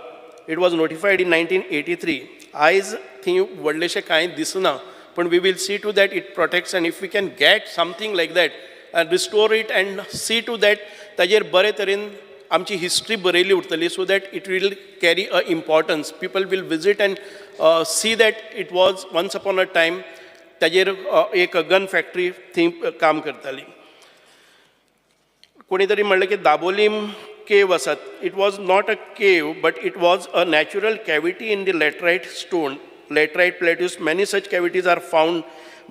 Speaker 5: इट वॉज नोटिफायड इन 1983. आयज थंय व्हडलेशें कांय दिसना, पण we will see to that it protects, and if we can get something like that and restore it and see to that ताजेर बरे तरेन आमची हिस्ट्री बरयली उरतली, so that it will carry a importance. People will visit and see that it was once upon a time ताजेर एक gun factory थंय काम करताली. कोणी तरी म्हणलें की दाबोलीम केव आसात. It was not a cave, but it was a natural cavity in the laterite stone. Laterite plateaus, many such cavities are found,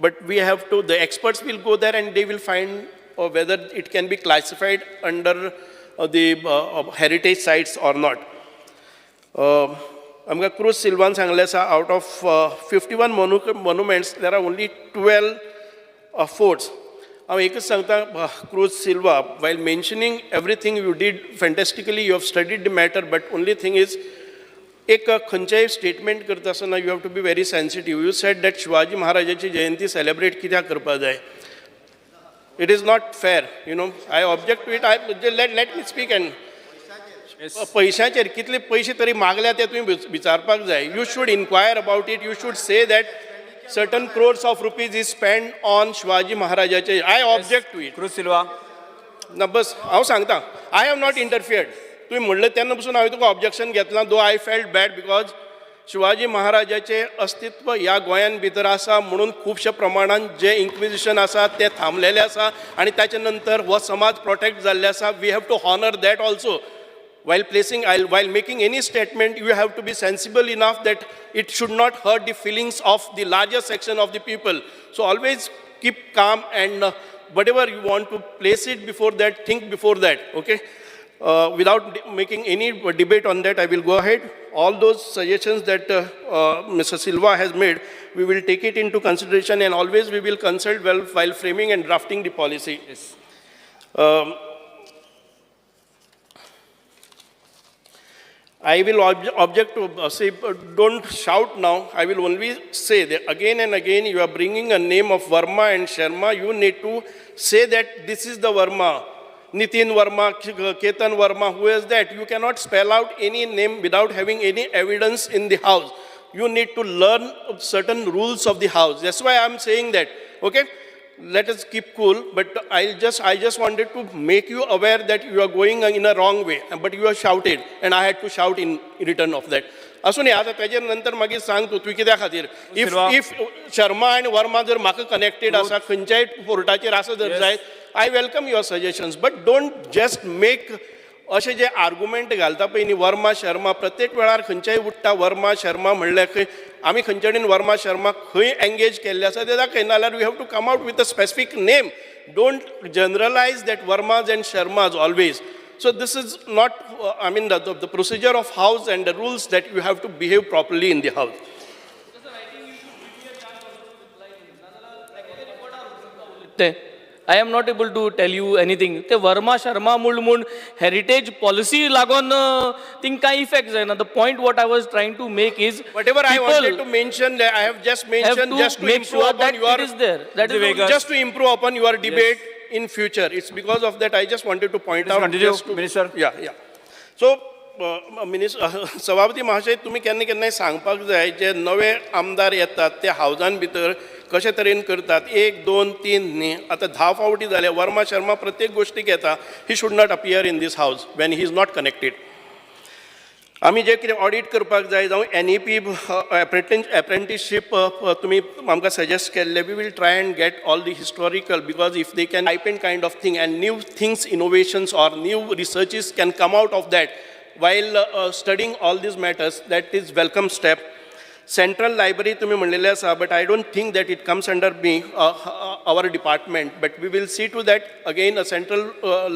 Speaker 5: but we have to, the experts will go there and they will find whether it can be classified under the heritage sites or not. आमकां cruise Salwan सांगलें आसा, out of 51 monuments, there are only 12 forts. हांव एकच सांगता, cruise Silva, while mentioning everything you did fantastically, you have studied the matter, but only thing is, एक खंयचेय statement करता आसतना you have to be very sensitive. You said that Shivaji महाराजाची जयंती celebrate कित्याक करपा जाय. It is not fair, you know. I object to it. Let me speak. And पयशांचेर कितले पयशे तरी मागल्या ते तुवें विचारपाक जाय. You should enquire about it. You should say that certain crores of rupees is spent on Shivaji महाराजाचे. I object to it.
Speaker 2: Cruz Silva,
Speaker 5: ना बस हांव सांगता, आय हॅव नॉट इंटरफियर्ड. तुम्ही म्हणलें तेन्ना पसून हांवें तुका ऑब्जेक्शन घेतलां, though I felt bad, because Shivaji महाराजाचें अस्तित्व ह्या गोंयान भितर आसा म्हणून खुबशे प्रमाणान जे इन्क्विजिशन आसा ते थांबलेलें आसा, आनी ताचे नंतर हो समाज प्रोटेक्ट जाल्ले आसा. We have to honour that also. while making any statement, you have to be sensible enough that it should not hurt the feelings of the larger section of the people. So always keep calm, and whatever you want to place it before that, think before that, okay? Without making any debate on that, I will go ahead. All those suggestions that Mr. Silva has made, we will take it into consideration, and always we will consult well while framing and drafting the policy.
Speaker 2: yes.
Speaker 5: I will object to say, don't shout now. I will only say that again and again you are bringing a name of Verma and Sharma. You need to say that this is the Verma. Nitin Verma, Ketan Verma, who is that? You cannot spell out any name without having any evidence in the house. You need to learn certain rules of the house. That's why I'm saying that, okay? Let us keep cool, but I just wanted to make you aware that you are going in a wrong way, but you have shouted, and I had to shout in return of that. असून आता त्याच्या नंतर मागीर सांग तू कित्या खातीर. If Sharma आणि वर्मा जर म्हाका कनेक्टेड आसा खंयच्याय फोर्टाचेर आसा जर जायत, I welcome your suggestions, but don't just make अशें जे आर्गुमेंट घालता पळय न्ही वर्मा शर्मा प्रत्येक वेळार खंयच्याय उठटा वर्मा शर्मा म्हणल्यार खंय आमी खंयचे कडेन वर्मा शर्मा खंय एंगेज केल्ले आसा ते दाखय नाल्यार we have to come out with a specific name don't generalise that Vermas and Sharmas always. So this is not, I mean, the procedure of house and the rules that you have to behave properly in the house.
Speaker 6: I am not able to tell you anything. ते वर्मा शर्मा म्हूण heritage policy लागून thing कांय effect जायना. The point what I was trying to make is
Speaker 5: Whatever I wanted to mention, I have just mentioned just to
Speaker 6: make
Speaker 5: improve
Speaker 6: sure
Speaker 5: upon
Speaker 6: that
Speaker 5: your,
Speaker 6: it is there. That is all.
Speaker 5: just to improve upon your debate in future. It's because of that I just wanted to point out.
Speaker 2: continue,
Speaker 5: just to,
Speaker 2: Minister.
Speaker 5: Yeah. So, सभापती महाशय तुम्ही केन्ना केन्नाय सांगपाक जाय जे नवे आमदार येतात ते हावजान भितर कशे तरेन करतात 1 2 3 न्ही आतां 10 फावटी जाले वर्मा शर्मा प्रत्येक गोष्टीक येता he should not appear in this house when he is not connected. आमी जे कितें ऑडिट करपाक जाय जावं NEP एप्रेंटिसशीप तुमी आमकां सजेस्ट केल्ले we will try and get all the historical because if they can type and kind of thing and new things innovations or new researches can come out of that while studying all these matters, that is welcome step. Central library तुम्ही म्हणलेले आसा, but I don't think that it comes under me, our department, but we will see to that again a central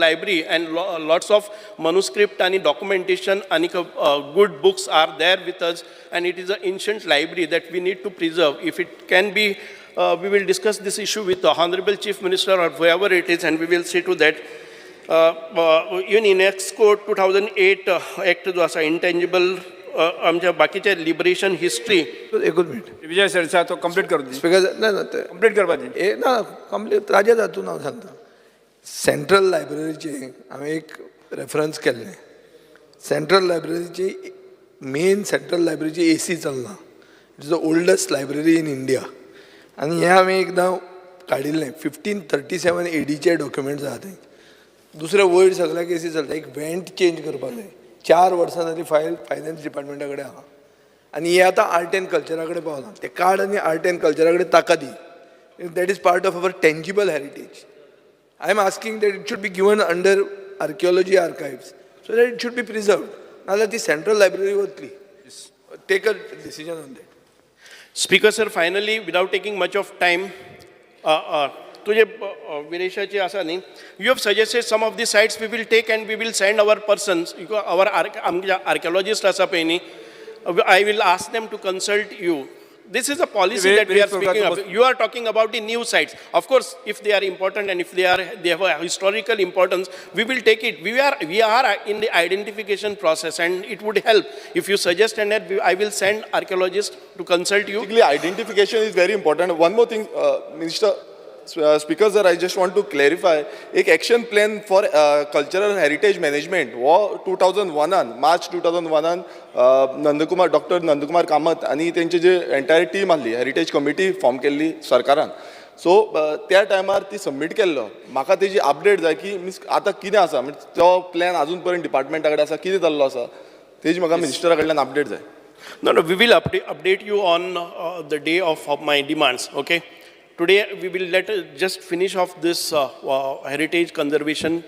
Speaker 5: library and lots of manuscript and documentation and good books are there with us, and it is an ancient library that we need to preserve. If it can be, we will discuss this issue with the Honorable Chief Minister or whoever it is, and we will see to that. Even UNESCO 2008 Act जो आसा intangible आमच्या बाकीचे liberation history.
Speaker 3: एकूच minute
Speaker 2: विजय सरसा तो complete करून दी.
Speaker 3: Speaker ना ना ते
Speaker 2: कंप्लीट करपाची.
Speaker 3: ना कंप्लीट राजा जातून हांव सांगता. सेंट्रल लायब्ररीचे हांवें एक रेफरन्स केल्लें. सेंट्रल लायब्ररीची मेन सेंट्रल लायब्ररीची AC चलना. It is the oldest library in India. आनी हें हांवें एकदां काडिल्लें 1537 ADचे डॉक्युमेंट्स आहा थंय. दुसरे वयर सगळ्या केसी चलता. एक वेंट चेंज करपाक जाय. 4 वर्सां जाली फायल फायनान्स डिपार्टमेंटा कडेन आहा आनी हे आतां आर्ट एंड कल्चरा कडेन पावलां. ते कार्ड आनी आर्ट एंड कल्चरा कडेन ताका दी. That is part of our tangible heritage. I am asking that it should be given under archaeology archives so that it should be preserved. नाजाल्यार ती सेंट्रल लायब्ररी वतली. Take a decision on that.
Speaker 5: Speaker sir finally without taking much of time तुझे विदेशाचे आसा न्ही you have suggested some of the sites we will take and we will send our persons our आमचे आर्किओलॉजिस्ट आसा पळय न्ही I will ask them to consult you. This is a policy that we are speaking of. You are talking about the new sites. Of course, if they are important and if they have a historical importance, we will take it. We are in the identification process, and it would help if you suggest, and I will send archaeologists to consult you.
Speaker 8: Basically, identification is very important. One more thing, Minister. Speaker sir, I just want to clarify एक action plan for cultural heritage management वो 2001 मार्च 2001 doctor Nandkumar Kamat आणि त्यांची जे entire team आसली heritage committee form केल्ली सरकारान. सो त्या टायमार ती सबमीट केल्लो. म्हाका तेजी अपडेट जाय की मीन्स आतां कितें आसा म्हणजे तो प्लॅन आजून पर्यंत डिपार्टमेंटा कडेन आसा कितें जाल्लो आसा तेजी म्हाका मिनिस्टरा कडल्यान अपडेट जाय.
Speaker 5: No, we will update you on the day of my demands, okay? Today we will just finish off this heritage conservation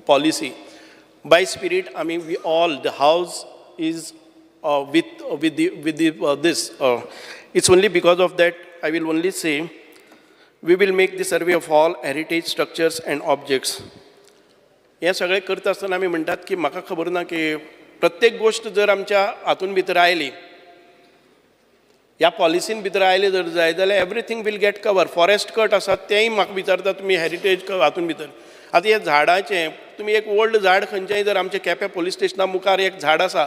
Speaker 5: policy. By spirit, I mean we all, the house is with this. It's only because of that I will only say we will make the survey of all heritage structures and objects. हे सगळे करता आसतना आमी म्हणटात की म्हाका खबर ना की प्रत्येक गोष्ट जर आमच्या हातून भितर आयली ह्या पॉलिसीन भितर आयले जर जाय जाल्यार everything will get cover. Forest cut आसात तेंय म्हाका विचारता तुमी हेरिटेज हातून भितर. आतां हे झाडाचें तुमी एक ओल्ड झाड खंयचेंय जर आमच्या केपें पुलीस स्टेशना मुखार एक झाड आसा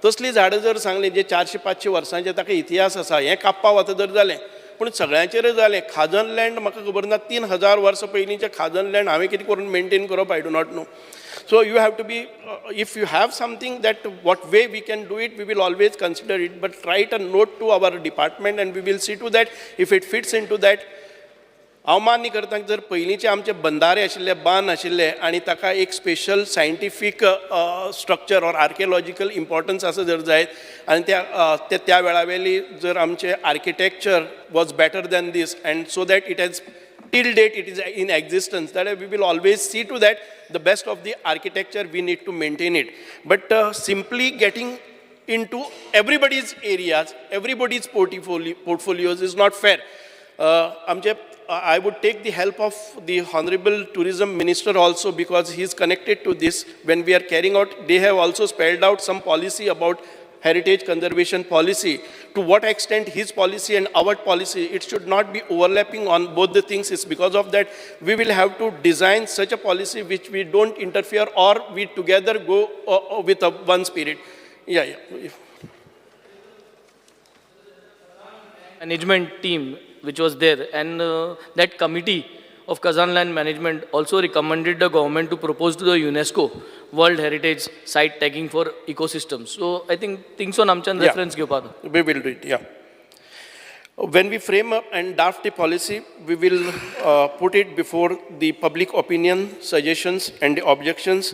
Speaker 5: तसली झाडां जर सांगली जे 400-500 वर्सांचे ताका इतिहास आसा हें कापपा वता जर जालें पूण सगळ्यांचेर जालें. खाजन लँड म्हाका खबर ना 3000 वर्सां पयलींचें खाजन लँड हांवें कितें करून मेंटेन करप I do not know. So you have to be, if you have something that what way we can do it, we will always consider it, but write a note to our department and we will see to that if it fits into that. हांव मान्य करता जर पयलींचे आमचे बंधारे आशिल्ले बांद आशिल्ले आनी ताका एक special scientific structure or archaeological importance आसा जर जायत आनी त्या वेळा वयली जर आमचे architecture was better than this and so that it has till date it is in existence, that we will always see to that the best of the architecture, we need to maintain it. But simply getting into everybody's areas, everybody's portfolios is not fair. I would take the help of the Honorable Tourism Minister also, because he is connected to this. When we are carrying out, they have also spelled out some policy about heritage conservation policy. To what extent his policy and our policy, it should not be overlapping on both the things. It's because of that we will have to design such a policy which we don't interfere, or we together go with one spirit. Yeah.
Speaker 6: Management team which was there, and that committee of Kazan land management also recommended the government to propose to the UNESCO World Heritage Site tagging for ecosystems. So I think things on Amchan reference घेवपाक.
Speaker 5: We will do it, yeah. When we frame up and draft the policy, we will put it before the public opinion, suggestions and the objections.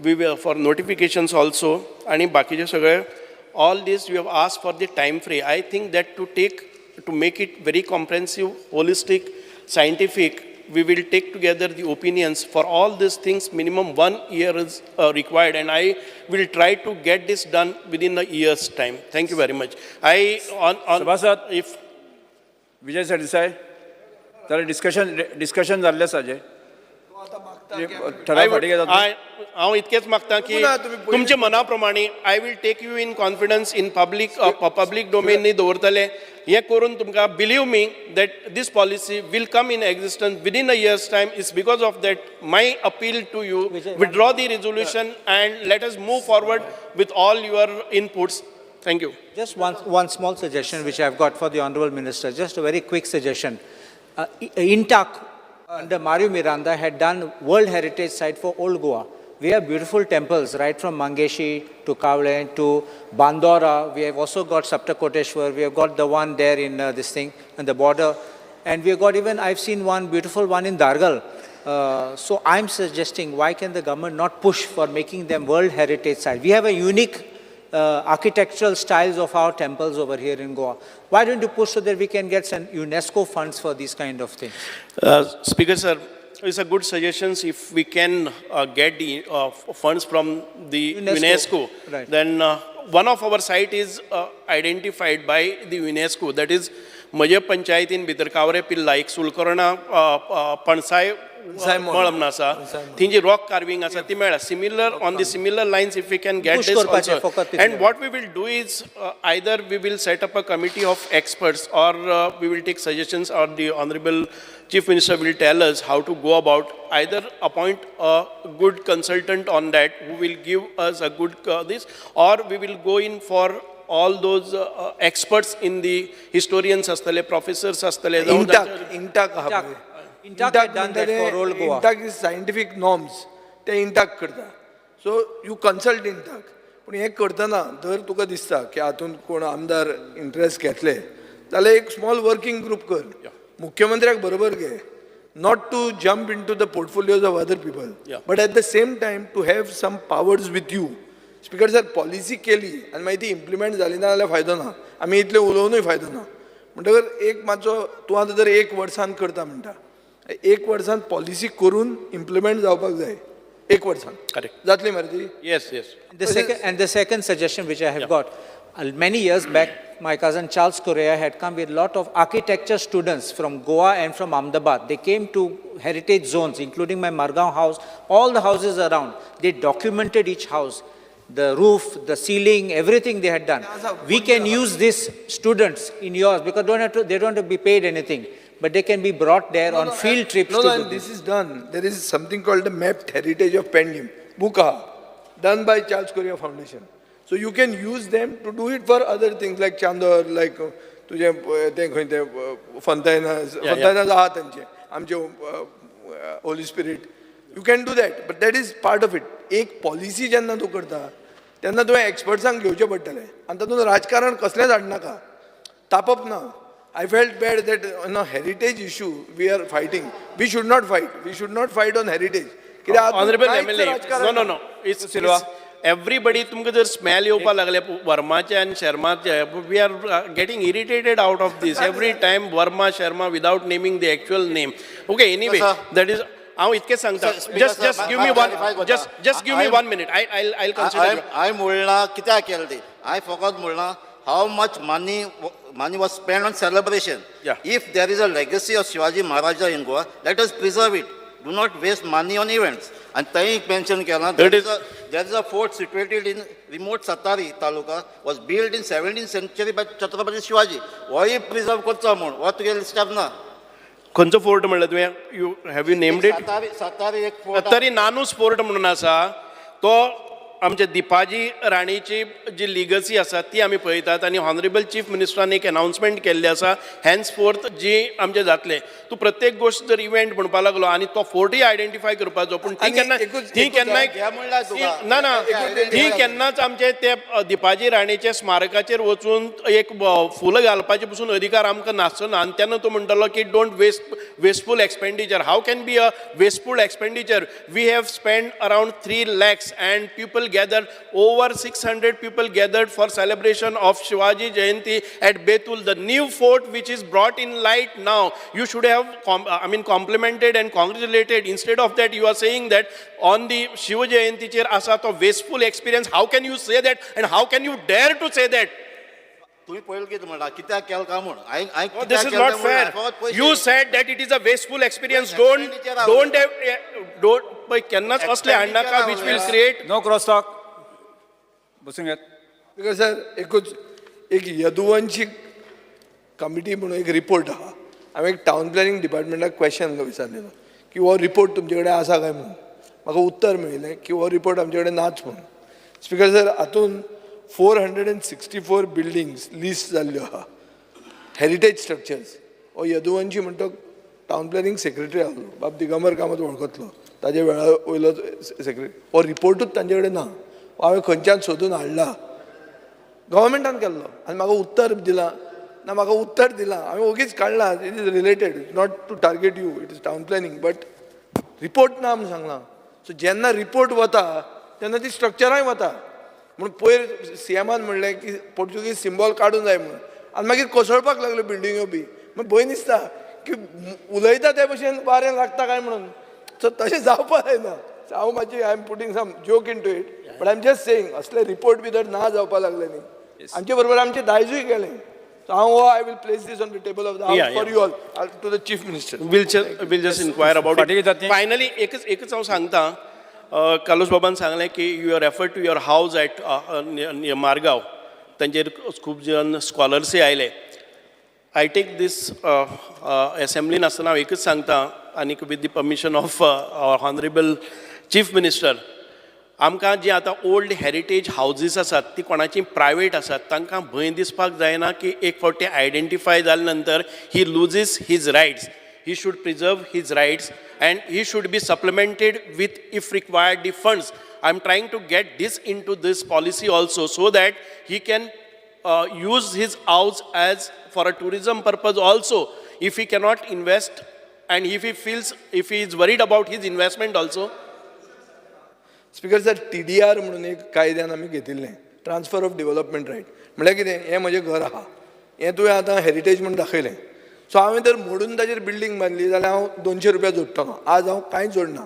Speaker 5: We will for notifications also. And बाकीचे सगळे, all this we have asked for the time frame. I think that to make it very comprehensive, holistic, scientific, we will take together the opinions. For all these things, minimum 1 year is required, and I will try to get this done within a year's time. Thank you very much.
Speaker 2: सभासद,
Speaker 5: If
Speaker 2: Vijay Sardesai, जाल्यार discussion जाल्लें आसा जे ठराव फाटी घेतात.
Speaker 5: हांव इतकेंच मागतां की तुमच्या मना प्रमाणे I will take you in confidence in public domain दवरतले. हें करून तुमकां believe me that this policy will come in existence within a years time. It's because of that my appeal to you, withdraw the resolution and let us move forward with all your inputs. Thank you.
Speaker 1: Just one small suggestion which I've got for the Honorable Minister, just a very quick suggestion. INTAC under Mario Miranda had done World Heritage Site for Old Goa. We have beautiful temples right from Mangeshi to Kavlen to Bandora. We have also got Saptakoteshwar. We have got the one there in this thing on the border. And we have got even, I've seen one beautiful one in Dargal. So I'm suggesting, why can the government not push for making them World Heritage Site? We have a unique architectural styles of our temples over here in Goa. Why don't you push so that we can get some UNESCO funds for these kind of things?
Speaker 5: Speaker sir, it's a good suggestions. If we can get the funds from the UNESCO,
Speaker 1: right.
Speaker 5: Then one of our site is identified by the UNESCO. That is म्हजे पंचायतीन भितर कावरे पिल्ला एक सुलकर्णा पणसाय मळ म्हणून आसा, थंय जी rock carving आसा ती मेळ्ळा. Similar on the similar lines if we can get this also. And what we will do is either we will set up a committee of experts, or we will take suggestions, or the Honorable Chief Minister will tell us how to go about. Either appoint a good consultant on that who will give us a good this, or we will go in for all those experts in the historians astale, professors astale.
Speaker 3: इंटाक
Speaker 1: INTAC done that for Old Goa.
Speaker 3: इंटाक is scientific norms, ते इंटाक करता. So you consult इंटाक. पूण हें करतना जर तुका दिसता की हातूंत कोण आमदार इंट्रस्ट घेतले जाल्यार एक स्मॉल वर्किंग ग्रुप कर, मुख्यमंत्र्याक बरोबर घे. Not to jump into the portfolios of other people, but at the same time to have some powers with you. Speaker sir policy केली आनी मागीर ती इम्प्लिमेंट जाली ना जाल्यार फायदो ना. आमी इतले उलोवनूय फायदो ना. म्हणटकर एक मातसो तूं आतां जर 1 वर्सान करता म्हणटा, 1 वर्सान पॉलिसी करून इम्प्लिमेंट जावपाक जाय. 1 वर्सान
Speaker 5: Correct.
Speaker 3: जातली मरे ती.
Speaker 5: Yes.
Speaker 1: The second suggestion which I have got, many years back, my cousin Charles Correa had come with a lot of architecture students from Goa and from Ahmedabad. They came to heritage zones, including my Margaon house, all the houses around. They documented each house, the roof, the ceiling, everything they had done. We can use these students in yours, because they don't have to be paid anything, but they can be brought there on field trips.
Speaker 3: No, this is done. There is something called the Mapped Heritage of Pendim, Buka, done by Charles Correa Foundation. So you can use them to do it for other things like Chandor, like तुझे ते खंय ते फंतायनाज आहात तांचे, आमचे Holi spirit. You can do that, but that is part of it. एक policy जेन्ना तूं करता तेन्ना तुवें एक्सपर्ट्सांक घेवचें पडटलें, आनी तातूंत राजकारण कसलेंच हाडनाका, तापप ना. I felt bad that on a heritage issue we are fighting. We should not fight. We should not fight on heritage.
Speaker 5: Honorable MLA, no. It's everybody तुमकां जर स्मेल येवपाक लागले वर्माचे आनी शर्माचे, we are getting irritated out of this every time Verma Sharma without naming the actual name. Okay, anyway that is हांव इतकें सांगता. Just give me one, just give me 1 minute. I'll consider.
Speaker 4: I म्हणला कित्याक केलें तें, I फकत म्हणला how much money was spent on celebration.
Speaker 5: Yeah.
Speaker 4: If there is a legacy of Shivaji Maharaja in Goa, let us preserve it. Do not waste money on events. And thai mention केला, there is a fort situated in remote Satari taluka, was built in 17th century by Chhatrapati Shivaji. Why preserve करचा म्हण, वो तुगे लिस्टार ना.
Speaker 5: खंयचो fort म्हणला तुवें? You have you named it?
Speaker 4: Satari एक fort.
Speaker 5: तरी नानूच फोर्ट म्हणून आसा तो आमच्या दिपाजी राणीची जी लिगसी आसा ती आमी पळयतात. आनी हॉनरेबल चीफ मिनिस्टरान एक अनाउन्समेंट केल्ली आसा हॅन्स फोर्थ जी आमचे जातले. तूं प्रत्येक गोश्ट जर इव्हेंट म्हणपाक लागलो आनी तो फोर्टूय आयडेंटिफाय करपाचो, पूण ती केन्नाय ना ना ती केन्नाच आमचे ते दिपाजी राणीचे स्मारकाचेर वचून एक फूल घालपाचे पसून अधिकार आमकां नासचो ना. आनी तेन्ना तो म्हणटालो की don't wasteful expenditure. How can be a wasteful expenditure? We have spend around 3 lakhs and people gathered, over 600 people gathered for celebration of Shivaji Jayanti at Betul, the new fort which is brought in light now. You should have complimented and congratulated. Instead of that you are saying that on the Shiva Jayanti chair asa to wasteful experience. How can you say that, and how can you dare to say that?
Speaker 4: तुम्ही पळयलें कितें म्हणला, कित्याक केलें काय म्हूण.
Speaker 5: This is not fair. You said that it is a wasteful experience. Don't केन्नाच असले हाडनाका which will create.
Speaker 2: No cross talk. बसून घेत.
Speaker 3: बिकॉज सर एक यदुवंशी कमिटी म्हणून एक रिपोर्ट आहा. हांवें एक टावन प्लॅनिंग डिपार्टमेंटाक क्वेश्चन विचारलेलो की हो रिपोर्ट तुमचे कडेन आसा काय म्हणून. म्हाका उत्तर मेळिल्लें की हो रिपोर्ट आमचे कडेन नाच म्हणून. स्पीकर सर, हातून 464 बिल्डिंग्स लिस्ट जाल्ल्यो आहा, हेरिटेज स्ट्रक्चर्स. हो यदुवंशी म्हणटा टावन प्लॅनिंग सेक्रेटरी आहलो, बाब दिगंबर कामत वळखतलो, ताजे वेळा वयलो सेक्रेटरी. हो रिपोर्टूच तांचे कडेन ना. हांवें खंयच्यान सोदून हाडला, गव्हर्मेंटान केल्लो, आनी म्हाका उत्तर दिलां ना. म्हाका उत्तर दिलां हांवें ओगीच काडलां. It is related, not to target you, it is town planning, but report ना म्हूण सांगलां. सो जेन्ना रिपोर्ट वता तेन्ना ती स्ट्रक्चरांय वता. म्हणून पयर सीएमान म्हणलें की पोर्चुगीज सिंबॉल काडून जाय म्हणून, आनी मागीर कोसळपाक लागल्यो बिल्डिंग्यो बी. मागीर भंय दिसता की उलयता ते भशेन वारें लागता काय म्हणून. सो तशें जावपाक जायना. हांव मातशी I am putting some joke in to it, but I am just saying असले रिपोर्ट बी जर ना जावपाक लागले न्ही. हांचे बरोबर आमचें दायजूय केलें. सो हांव I will place this on the table of the house for you all to the chief minister.
Speaker 5: We'll just inquire about it. Finally, एकच हांव सांगता. कालोस बाबान सांगलें की you are refer to your house at Margao. तांचेर खूब जण स्कॉलर्सय आयले. आय टेक दीस असेंब्लीन आसतना हांव एकच सांगता, आनीक with the permission of honourable chief minister, आमकां जी आतां ओल्ड हेरिटेज हावजीस आसात ती कोणाची प्रायवेट आसात तांकां भंय दिसपाक जायना की एक फावटी आयडेंटिफाय जाले नंतर he loses his rights. He should preserve his rights and he should be supplemented with, if required, the funds. I'm trying to get this into this policy also so that he can use his house as for a tourism purpose also. If he cannot invest and if he is worried about his investment also.
Speaker 3: Speaker sir, TDR म्हणून एक कायद्यान आमी घेतिल्लें, transfer of development riot. म्हळ्यार कितें, हें म्हजें घर आहा, हें तुवें आतां हेरिटेज म्हणून दाखयलें. सो हांवें जर मोडून ताचेर बिल्डींग बांदली जाल्यार हांव 200 रुपया जोडटलो. आज हांव कांयच जोडना.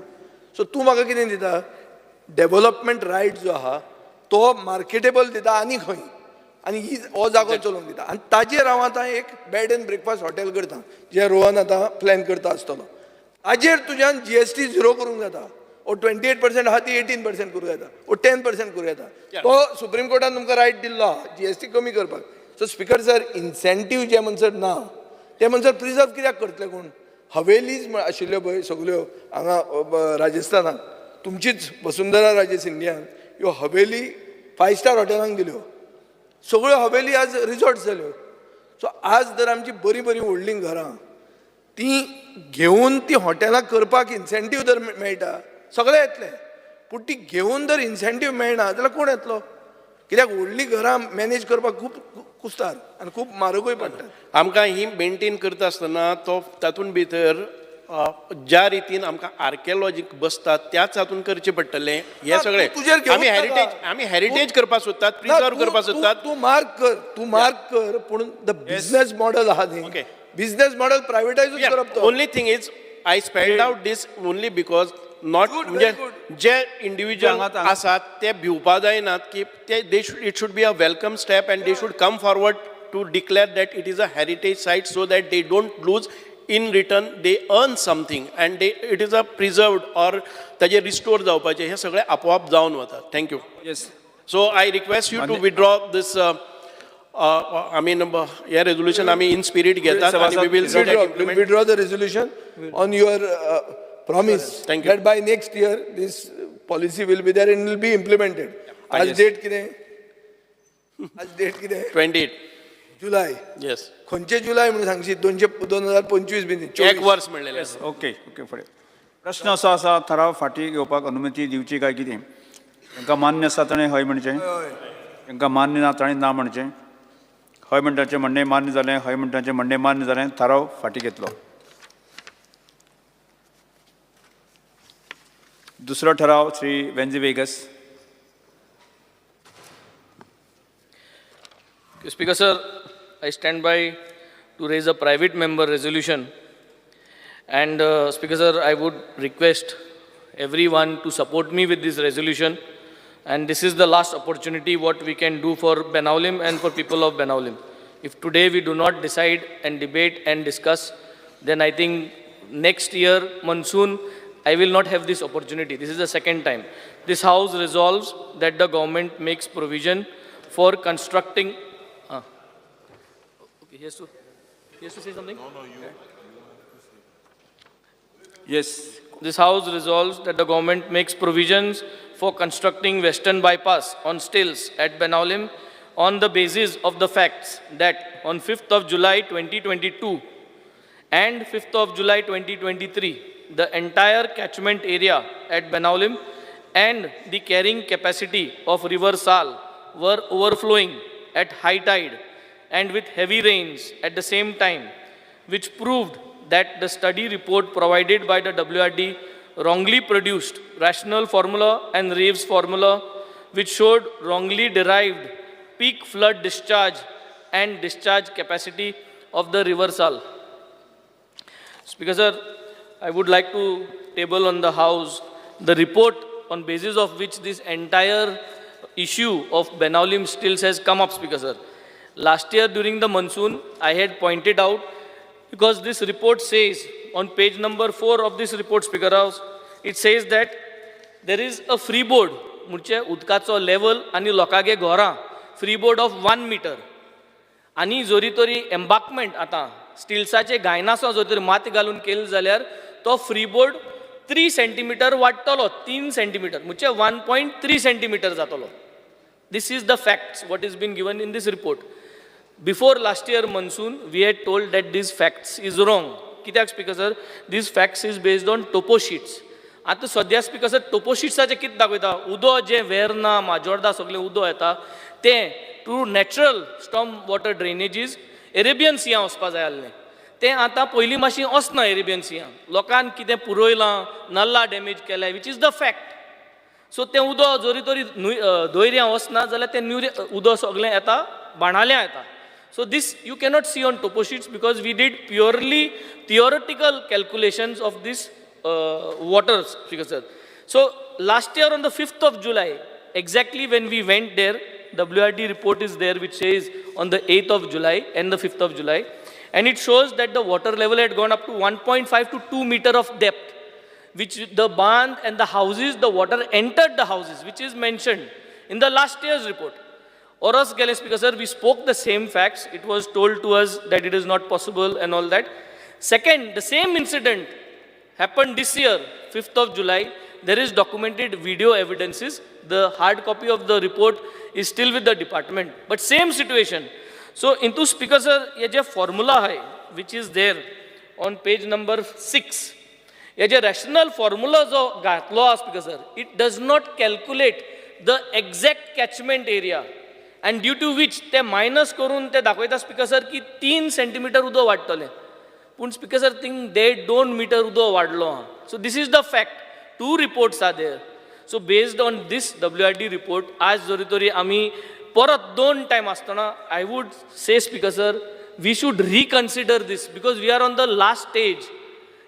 Speaker 3: सो तूं म्हाका कितें दिता, डेव्हलपमेंट रायट जो आहा तो मार्केटेबल दिता आनी खंय, आनी हो जागो चलोवंक दिता. आनी ताचेर हांव आतां एक बेड एंड ब्रेकफास्ट हॉटेल करता, जें रोहन आतां प्लॅन करता आसतलो. हाजेर तुज्यान GST 0 करूंक जाता. ओ 28% आहा ती 18% करूं येता, ओ 10% करूं येता. तो सुप्रीम कोर्टान तुमकां रायट दिल्लो आहा GST कमी करपाक. सो स्पीकर सर, इन्सेंटीव जे म्हणसर ना ते म्हणसर प्रिजर्व कित्याक करतले कोण? हवेलीज आशिल्ल्यो पळय सगल्यो हांगा राजस्थानाक, तुमचीच वसुंधरा राजे सिंधियान ह्यो हवेली 5 स्टार हॉटेलांक दिल्यो. सगळ्यो हवेली आज रिसॉर्ट्स जाल्यो. सो आज जर आमची बरीं बरीं व्हडलीं घरां ती घेवन ती हॉटेलां करपाक इन्सेंटीव जर मेळटा सगळे येतले. पूण ती घेवन जर इन्सेंटीव मेळना जाल्यार कोण येतलो? कित्याक व्हडलीं घरां मॅनेज करपाक खूब कुस्तार आनी खूब म्हारगूय पडटा.
Speaker 5: आमकां ही मेंटेन करता आसतना तो तातूंत भितर ज्या रितीन आमकां आर्किओलॉजीक बसतात त्याच हातून करचें पडटलें हे सगळें
Speaker 3: तुजेर घेवूच
Speaker 5: आमी हेरिटेज करपाक सोदतात प्रिजर्व करपाक सोदतात
Speaker 3: तू मार्क कर पूण द बिझनेस मॉडेल आहा न्ही
Speaker 5: Okay.
Speaker 3: बिझनेस मॉडेल प्रायवेटायजूच करप तो
Speaker 5: only thing is I spelled out this only because not
Speaker 3: Good,
Speaker 5: म्हणजे
Speaker 3: very good.
Speaker 5: जे इंडिविज्युअल आसात ते भिवपा जायनात की ते it should be a welcome step and they should come forward to declare that it is a heritage site so that they don't lose in return they earn something and it is a preserved or ताजे restore जावपाचे हे सगळे आपोआप जावन वता thank you
Speaker 2: yes
Speaker 5: so I request you to withdraw this I mean हे resolution आमी in spirit घेतात आणि we will
Speaker 3: withdraw the resolution on your promise
Speaker 5: Thank you.
Speaker 3: that by next year this policy will be there and will be implemented. आज date कितें
Speaker 5: 28
Speaker 3: July
Speaker 5: yes
Speaker 3: खंयचे जुलय म्हणून Sangshi 2025 B न्ही, 24.
Speaker 5: एक वर्स म्हणलेले
Speaker 2: ओके फुडें प्रश्न असो आसा ठराव फाटी घेवपाक अनुमती दिवची काय कितें तांकां मान्य आसा ताणें हय म्हणचें तांकां मान्य ना ताणें ना म्हणचें हय म्हणटाचें म्हणणें मान्य जालें हय म्हणटाचें म्हणणें मान्य जालें ठराव फाटी घेतलो दुसरो ठराव Shri वेन्झी vagus
Speaker 6: Speaker sir, I stand by to raise a private member resolution. And Speaker sir, I would request everyone to support me with this resolution. And this is the last opportunity what we can do for Benaulim and for people of Benaulim. If today we do not decide and debate and discuss, then I think next year, monsoon, I will not have this opportunity. This is the second time. This House resolves that the government makes provision for constructing. Okay, he has to say something? No, you.
Speaker 2: Yes.
Speaker 6: This House resolves that the government makes provisions for constructing Western Bypass on stilts at Benaulim on the basis of the facts that on 5th of July 2022 and 5th of July 2023, the entire catchment area at Benaulim and the carrying capacity of River Sal were overflowing at high tide and with heavy rains at the same time, which proved that the study report provided by the WRD wrongly produced rational formula and Reeves formula, which showed wrongly derived peak flood discharge and discharge capacity of the River Sal. Speaker sir, I would like to table on the House the report on basis of which this entire issue of Benaulim stills has come up, Speaker sir. Last year during the monsoon, I had pointed out, because this report says, on page number 4 of this report, Speaker House, it says that there is a freeboard, म्हणजे उदकाचो level आणि लोकांगे घोरां, freeboard of 1 meter. आणि जोरी तोरी embankment आता, स्टिल्साचे गायनासो जोरी तोरी माती घालून केले जाल्यार, तो freeboard 3 centimeter वाडटलो, 3 centimeter, म्हणजे 1.3 centimeter जातलो. This is the facts, what is been given in this report. Before last year monsoon, we had told that these facts is wrong. कित्याक Speaker sir, these facts is based on topo sheets. आता सद्या Speaker sir, topo sheetsaचे कितें दाखयता, उदो जे वेर्ना, माजोर्डा सगळे उदो येता, तें थ्रू नॅचरल स्टॉर्म वॉटर ड्रेनेजीस एरेबियन सियां वचपा जाय आसलें. तें आतां पयलीं मातशी वचना एरेबियन सियां. लोकांक कितें पुरोयलां, नल्ला डॅमेज केल्या, विच इज द फॅक्ट. सो तें उदो जोरी तोरी दोयऱ्यां वचना जाल्यार तें उदो सगळें येता, बाणाल्या येता. So this you cannot see on topo sheets because we did purely theoretical calculations of this water, Speaker sir. So last year on the 5th of July, exactly when we went there, WRD report is there which says on the 8th of July and the 5th of July, and it shows that the water level had gone up to 1.5 to 2 meter of depth, which the barn and the houses, the water entered the houses, which is mentioned in the last year's report. Or else, Speaker sir, we spoke the same facts. It was told to us that it is not possible and all that. Second, the same incident happened this year, 5th of July. There is documented video evidences. The hard copy of the report is still with the department. But same situation. So, into Speaker sir, ye je formula hai, which is there on page number 6. Ye je rational formula jo gatlo Speaker sir, it does not calculate the exact catchment area. And due to which ते minus करून ते दाखवता Speaker sir की 3 centimetre उदो वाडटले. पूण speaker sir thing 1.5 metre उदो वाडलो आहा. So this is the fact. 2 reports are there. So based on these WRD report आज जरी तरी आमी परत 2 टायम आसतना I would say speaker sir we should reconsider these because we are on the last stage.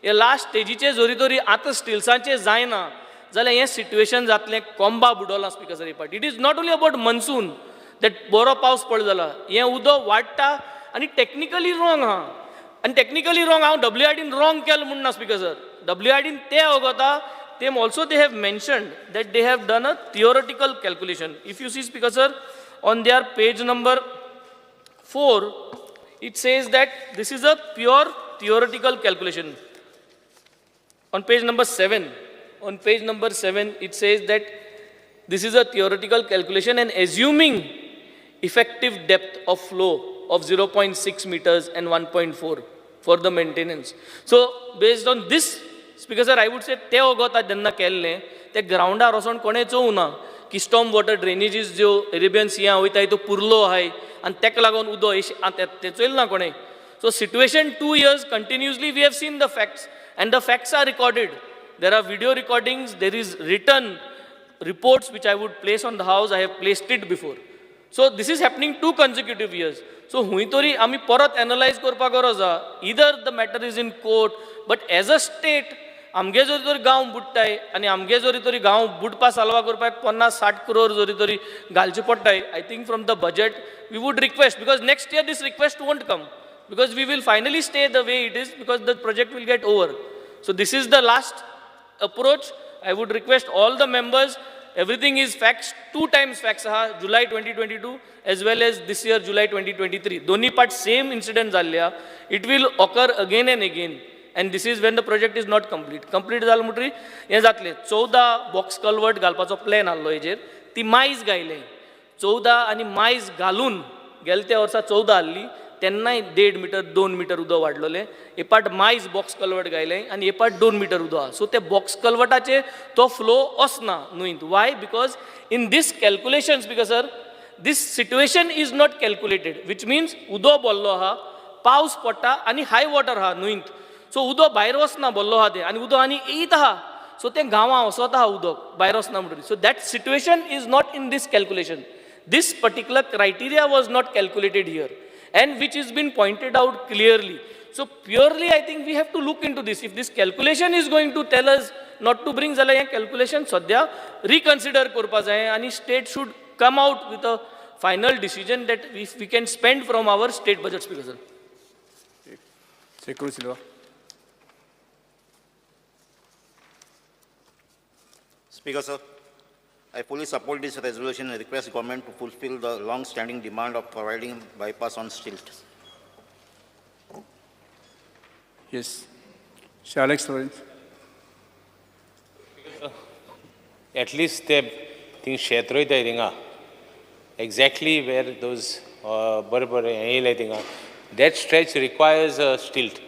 Speaker 6: हे last स्टेजीचे जरी तरी आतां स्टिल्सांचें जायना जाल्यार हें सिट्युएशन जातलें कोंबा बुडोलां speaker sir. Part it is not only about monsoon that बरो पावस पडलो जाला हें उदक वाडटा आनी टॅक्निकली रॉंग आहा. आनी टॅक्निकली रॉंग हांव WRDन रॉंग केलें म्हणना स्पीकर सर. WRDन ते वगता them also they have mentioned that they have done a theoretical calculation. If you see speaker sir on their page number 4 it says that this is a pure theoretical calculation. On page number 7 it says that this is a theoretical calculation and assuming effective depth of flow of 0.6 meters and 1.4 for the maintenance. So based on this speaker sir I would say ते वगोता जेन्ना केल्लें ते ग्रावंडार वचोन कोणें चोवना की storm water ड्रेनेजीस ज्यो एरेबियन सिया वयताय तो पुरलो आहाय आनी तेका लागून उदक ते चोयल ना कोणें. So situation 2 years continuously we have seen the facts and the facts are recorded. There are video recordings, there is written reports which I would place on the house. I have placed it before. So this is happening 2 consecutive years. So हुंय तरी आमी परत analyse करपाक गरज आहा. Either the matter is in court, but as a state आमगे जरी तरी गांव बुडटाय आनी आमगे जरी तरी गांव बुडपा साल्वा करपाक 50-60 crore जरी तरी घालचे पडटाय. I think from the budget we would request because next year this request won't come because we will finally stay the way it is because the project will get over. So this is the last approach. I would request all the members, everything is facts, 2 times facts आहा, July 2022 as well as this year July 2023. दोन्ही part same incident जाल्ल्या. It will occur again and again. And this is when the project is not complete. Complete जालें म्हणटरी हें जातलें 14 box culvert घालपाचो plan आसलो हेजेर. ती मायज घायलें 14 आनी मायज घालून गेल्या त्या वर्सा 14 आहली तेन्नाय 1.5 मिटर 2 मिटर उदक वाडलोलें. हे पाट मायज बॉक्स कल्वर्ट घायलें आनी हे पाट 2 मिटर उदक आहा. सो ते बॉक्स कल्वर्टाचे तो फ्लो वचना न्हंयत. Why? Because in these calculations because sir these situation is not calculated which means उदक बोल्लो आहा, पावस पडटा आनी हाय वॉटर आहा न्हंयत. सो उदक भायर वचना बोल्लो आहा तें आनी उदक आनी येयत आहा. सो तें गांवां वचत आहा उदक भायर वचना म्हणटरी. So that situation is not in these calculation. These particular criteria was not calculated here and which has been pointed out clearly. So purely I think we have to look into this. If this calculation is going to tell us not to bring जाल्यार हें calculation सद्या reconsider करपा जाय आनी state should come out with a final decision that we can spend from our state budget. Speaker sir.
Speaker 2: Secretary Silva.
Speaker 4: Speaker sir, I fully support this resolution and request government to fulfill the long-standing demand of providing bypass on stilt.
Speaker 2: Yes. Sir Alex Lawrence.
Speaker 10: At least they think Shetroy Dinga exactly where those Berber that stretch requires a stilt.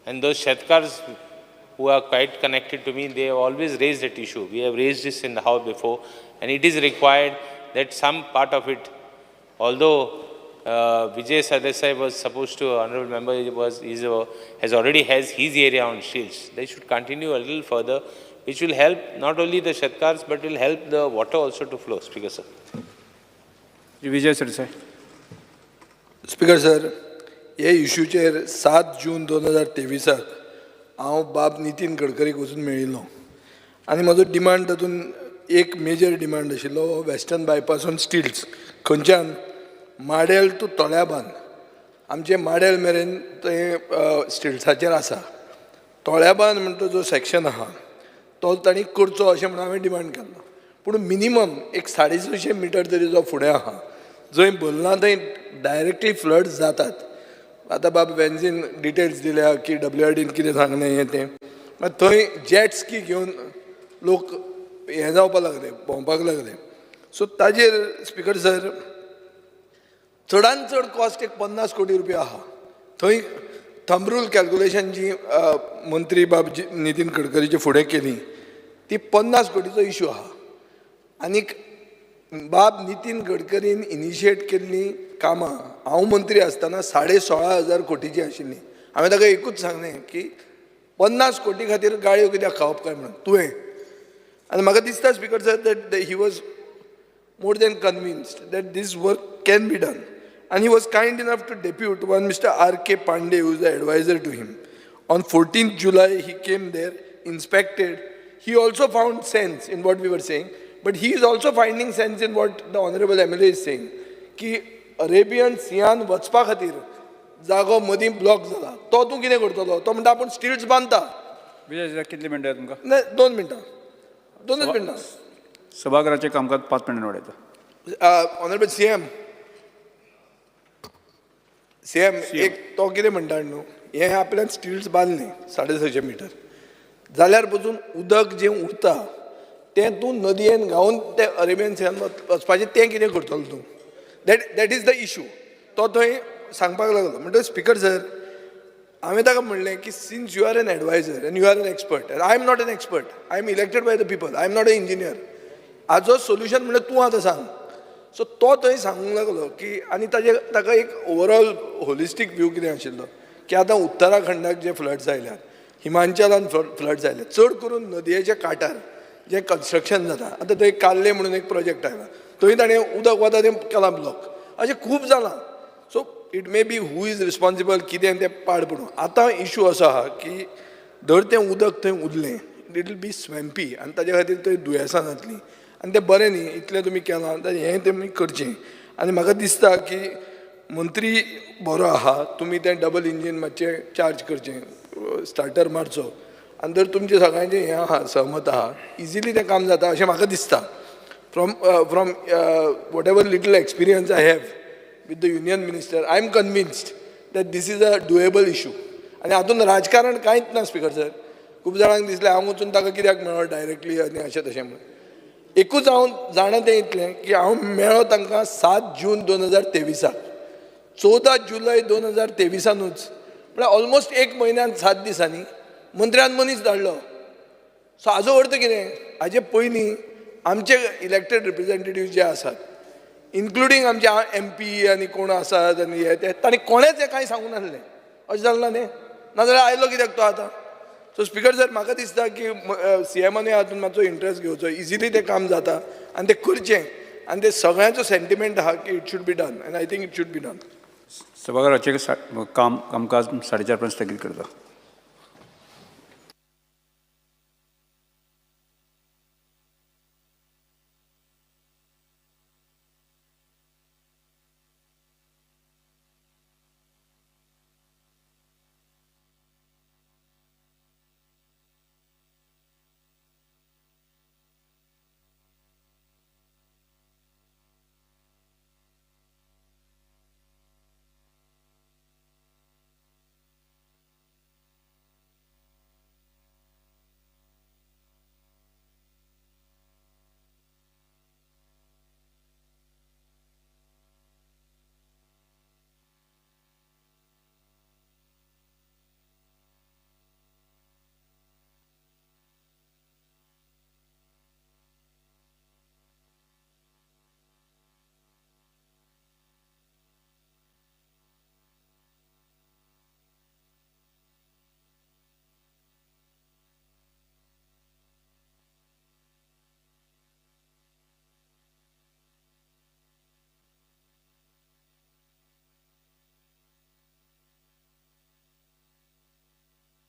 Speaker 10: And those Shetkars who are quite connected to me, they have always raised that issue. We have raised this in the House before, and it is required that some part of it, although Vijay Sadesai was supposed to, honorable member, has his area on shields. They should continue a little further, which will help not only the Shatkars, but will help the water also to flow. Speaker sir.
Speaker 2: Vijay Sadesai.
Speaker 3: Speaker sir, हे इश्यूचेर 7 June 2023 हांव बाब नितीन गडकरीक वचून मेळिल्लो आनी म्हजो demand तातूंत एक मेजर डिमांड आशिल्लो वेस्टर्न बायपास ऑन स्टिल्स. खंयच्यान? माडेल टू तोळ्याबांद. आमचे माडेल मेरेन थंय स्टिल्साचेर आसा. तोळ्याबांद म्हणटा जो सेक्शन आहा तो तांणी करचो अशें म्हणून हांवें डिमांड केल्लो. पूण मिनिमम एक 650 मिटर तरी जो फुडें आहा जंय भरला थंय डायरेक्टली फ्लड्स जातात. आतां बाब वेन्झीन डिटेल्स दिल्या की WRDन कितें सांगलें हें तें. मागीर थंय जेट स्की घेवन लोक हें जावपाक लागले, भोंवपाक लागले. सो ताजेर स्पीकर सर चडांत चड कॉस्ट एक 50 कोटी रुपया आहा. थंय थंब रूल कॅल्कुलेशन जी मंत्री बाब नितीन गडकरीचे फुडें केली ती 50 कोटीचो इशू आहा. आनीक बाब नितीन गडकरीन इनिशिएट केल्ली कामां हांव मंत्री आसतना 16,500 कोटीची आशिल्ली हांवें ताका एकूच सांगलें की 50 कोटी खातीर गाळयो कित्याक खावप काय म्हणून तुवें. आनी म्हाका दिसता speaker sir that he was more than convinced that this work can be done. And he was kind enough to depute one Mr. R.K. Pandey, who is the advisor to him. On 14th July, he came there, inspected. He also found sense in what we were saying, but he is also finding sense in what the Honorable MLA is saying. की Arabian सियान वचपा खातीर जागो मदीं block जाला, तो तूं कितें करतलो? तो म्हणटा आपूण स्टिल्ट्स बांदता.
Speaker 2: विजय कितली मिनटां तुमकां?
Speaker 3: नाही 2 मिनटां, 2च मिनटां.
Speaker 2: सभागृहाचे कामकाज 5 मिनटां वाडयता.
Speaker 3: ऑनरेबल सीएम एक तो कितें म्हणटा न्हू, हे आपल्यान स्टिल्स बांदले 650 मिटर, जाल्यार पसून उदक जें उरता तें तूं नदयेन घावन ते अरेबियन सीयान वचपाचें तें कितें करतलो तूं? That is the issue. तो थंय सांगपाक लागलो. म्हणटकीर स्पिकर सर हांवें ताका म्हणलें की since you are an advisor and you are an expert, I am not an expert, I am elected by the people, I am not an engineer. हाजो सोल्युशन म्हणजे तूं आतां सांग. सो तो थंय सांगूंक लागलो की आनी ताका एक ओवरऑल होलिस्टीक व्यू कितें आशिल्लो की आतां उत्तराखंडाक जे फ्लड्स आयल्यात, हिमाचलान फ्लड्स आयले, चड करून नदयेच्या कांठार जें कन्स्ट्रक्शन जाता, आतां थंय काल्ले म्हणून एक प्रोजेक्ट आयला, थंय ताणें उदक वता तें केलां ब्लॉक. अशें खूब जालां. So it may be who is responsible कितें तें पाड पडूं. आतां इशू असो आहा की धर तें उदक थंय उरलें, इट विल बी स्वॅम्पी आनी ताजे खातीर थंय दुयेंसां जातलीं. आनी तें बरें न्ही, इतलें तुमी केलां हें तेमी करचें. आनी म्हाका दिसता की मंत्री बरो आहा, तुमी तें डबल इंजीन मातशें चार्ज करचें, स्टार्टर मारचो, आनी जर तुमचें सगळ्यांचें हें आहा, सहमत आहा, इजिली तें काम जाता अशें म्हाका दिसता. From whatever little experience I have with the union minister, I am convinced that this is a doable issue. आनी हातूंत राजकारण कांयच ना स्पिकर सर. खूब जाणांक दिसलें हांव वचून ताका कित्याक मेळ्ळो डायरेक्टली आनी अशें तशें म्हणून. एकूच हांव जाणा तें इतलें की हांव मेळ्ळो तांकां 7 जून 2023, 14 जुलय 2023 म्हळ्यार ऑलमोस्ट 1 म्हयन्यान 7 दिसांनी मंत्र्यान मनीस धाडलो. सो हाजो अर्थ कितें? हाजे पयलीं आमचे इलेक्टेड रिप्रेझेंटेटिव्ह जे आसात, इन्क्लुडींग आमचे MP आनी कोण आसात आनी हे ते, तांणी कोणेच हें कांय सांगूंक नासलें. अशें जालें ना न्ही? नाजाल्यार आयलो कित्याक तो आतां? सो स्पिकर सर म्हाका दिसता की सीएमानूय हातूंत मातसो इंट्रस्ट घेवचो, इजिली तें काम जाता आनी तें करचें. आनी ते सगळ्यांचो सेंटिमेंट आहा की इट शूड बी डन, आनी I think it should be done.
Speaker 2: सभागृहाचे कामकाज 4:30 पर्यंत स्थगीत करता.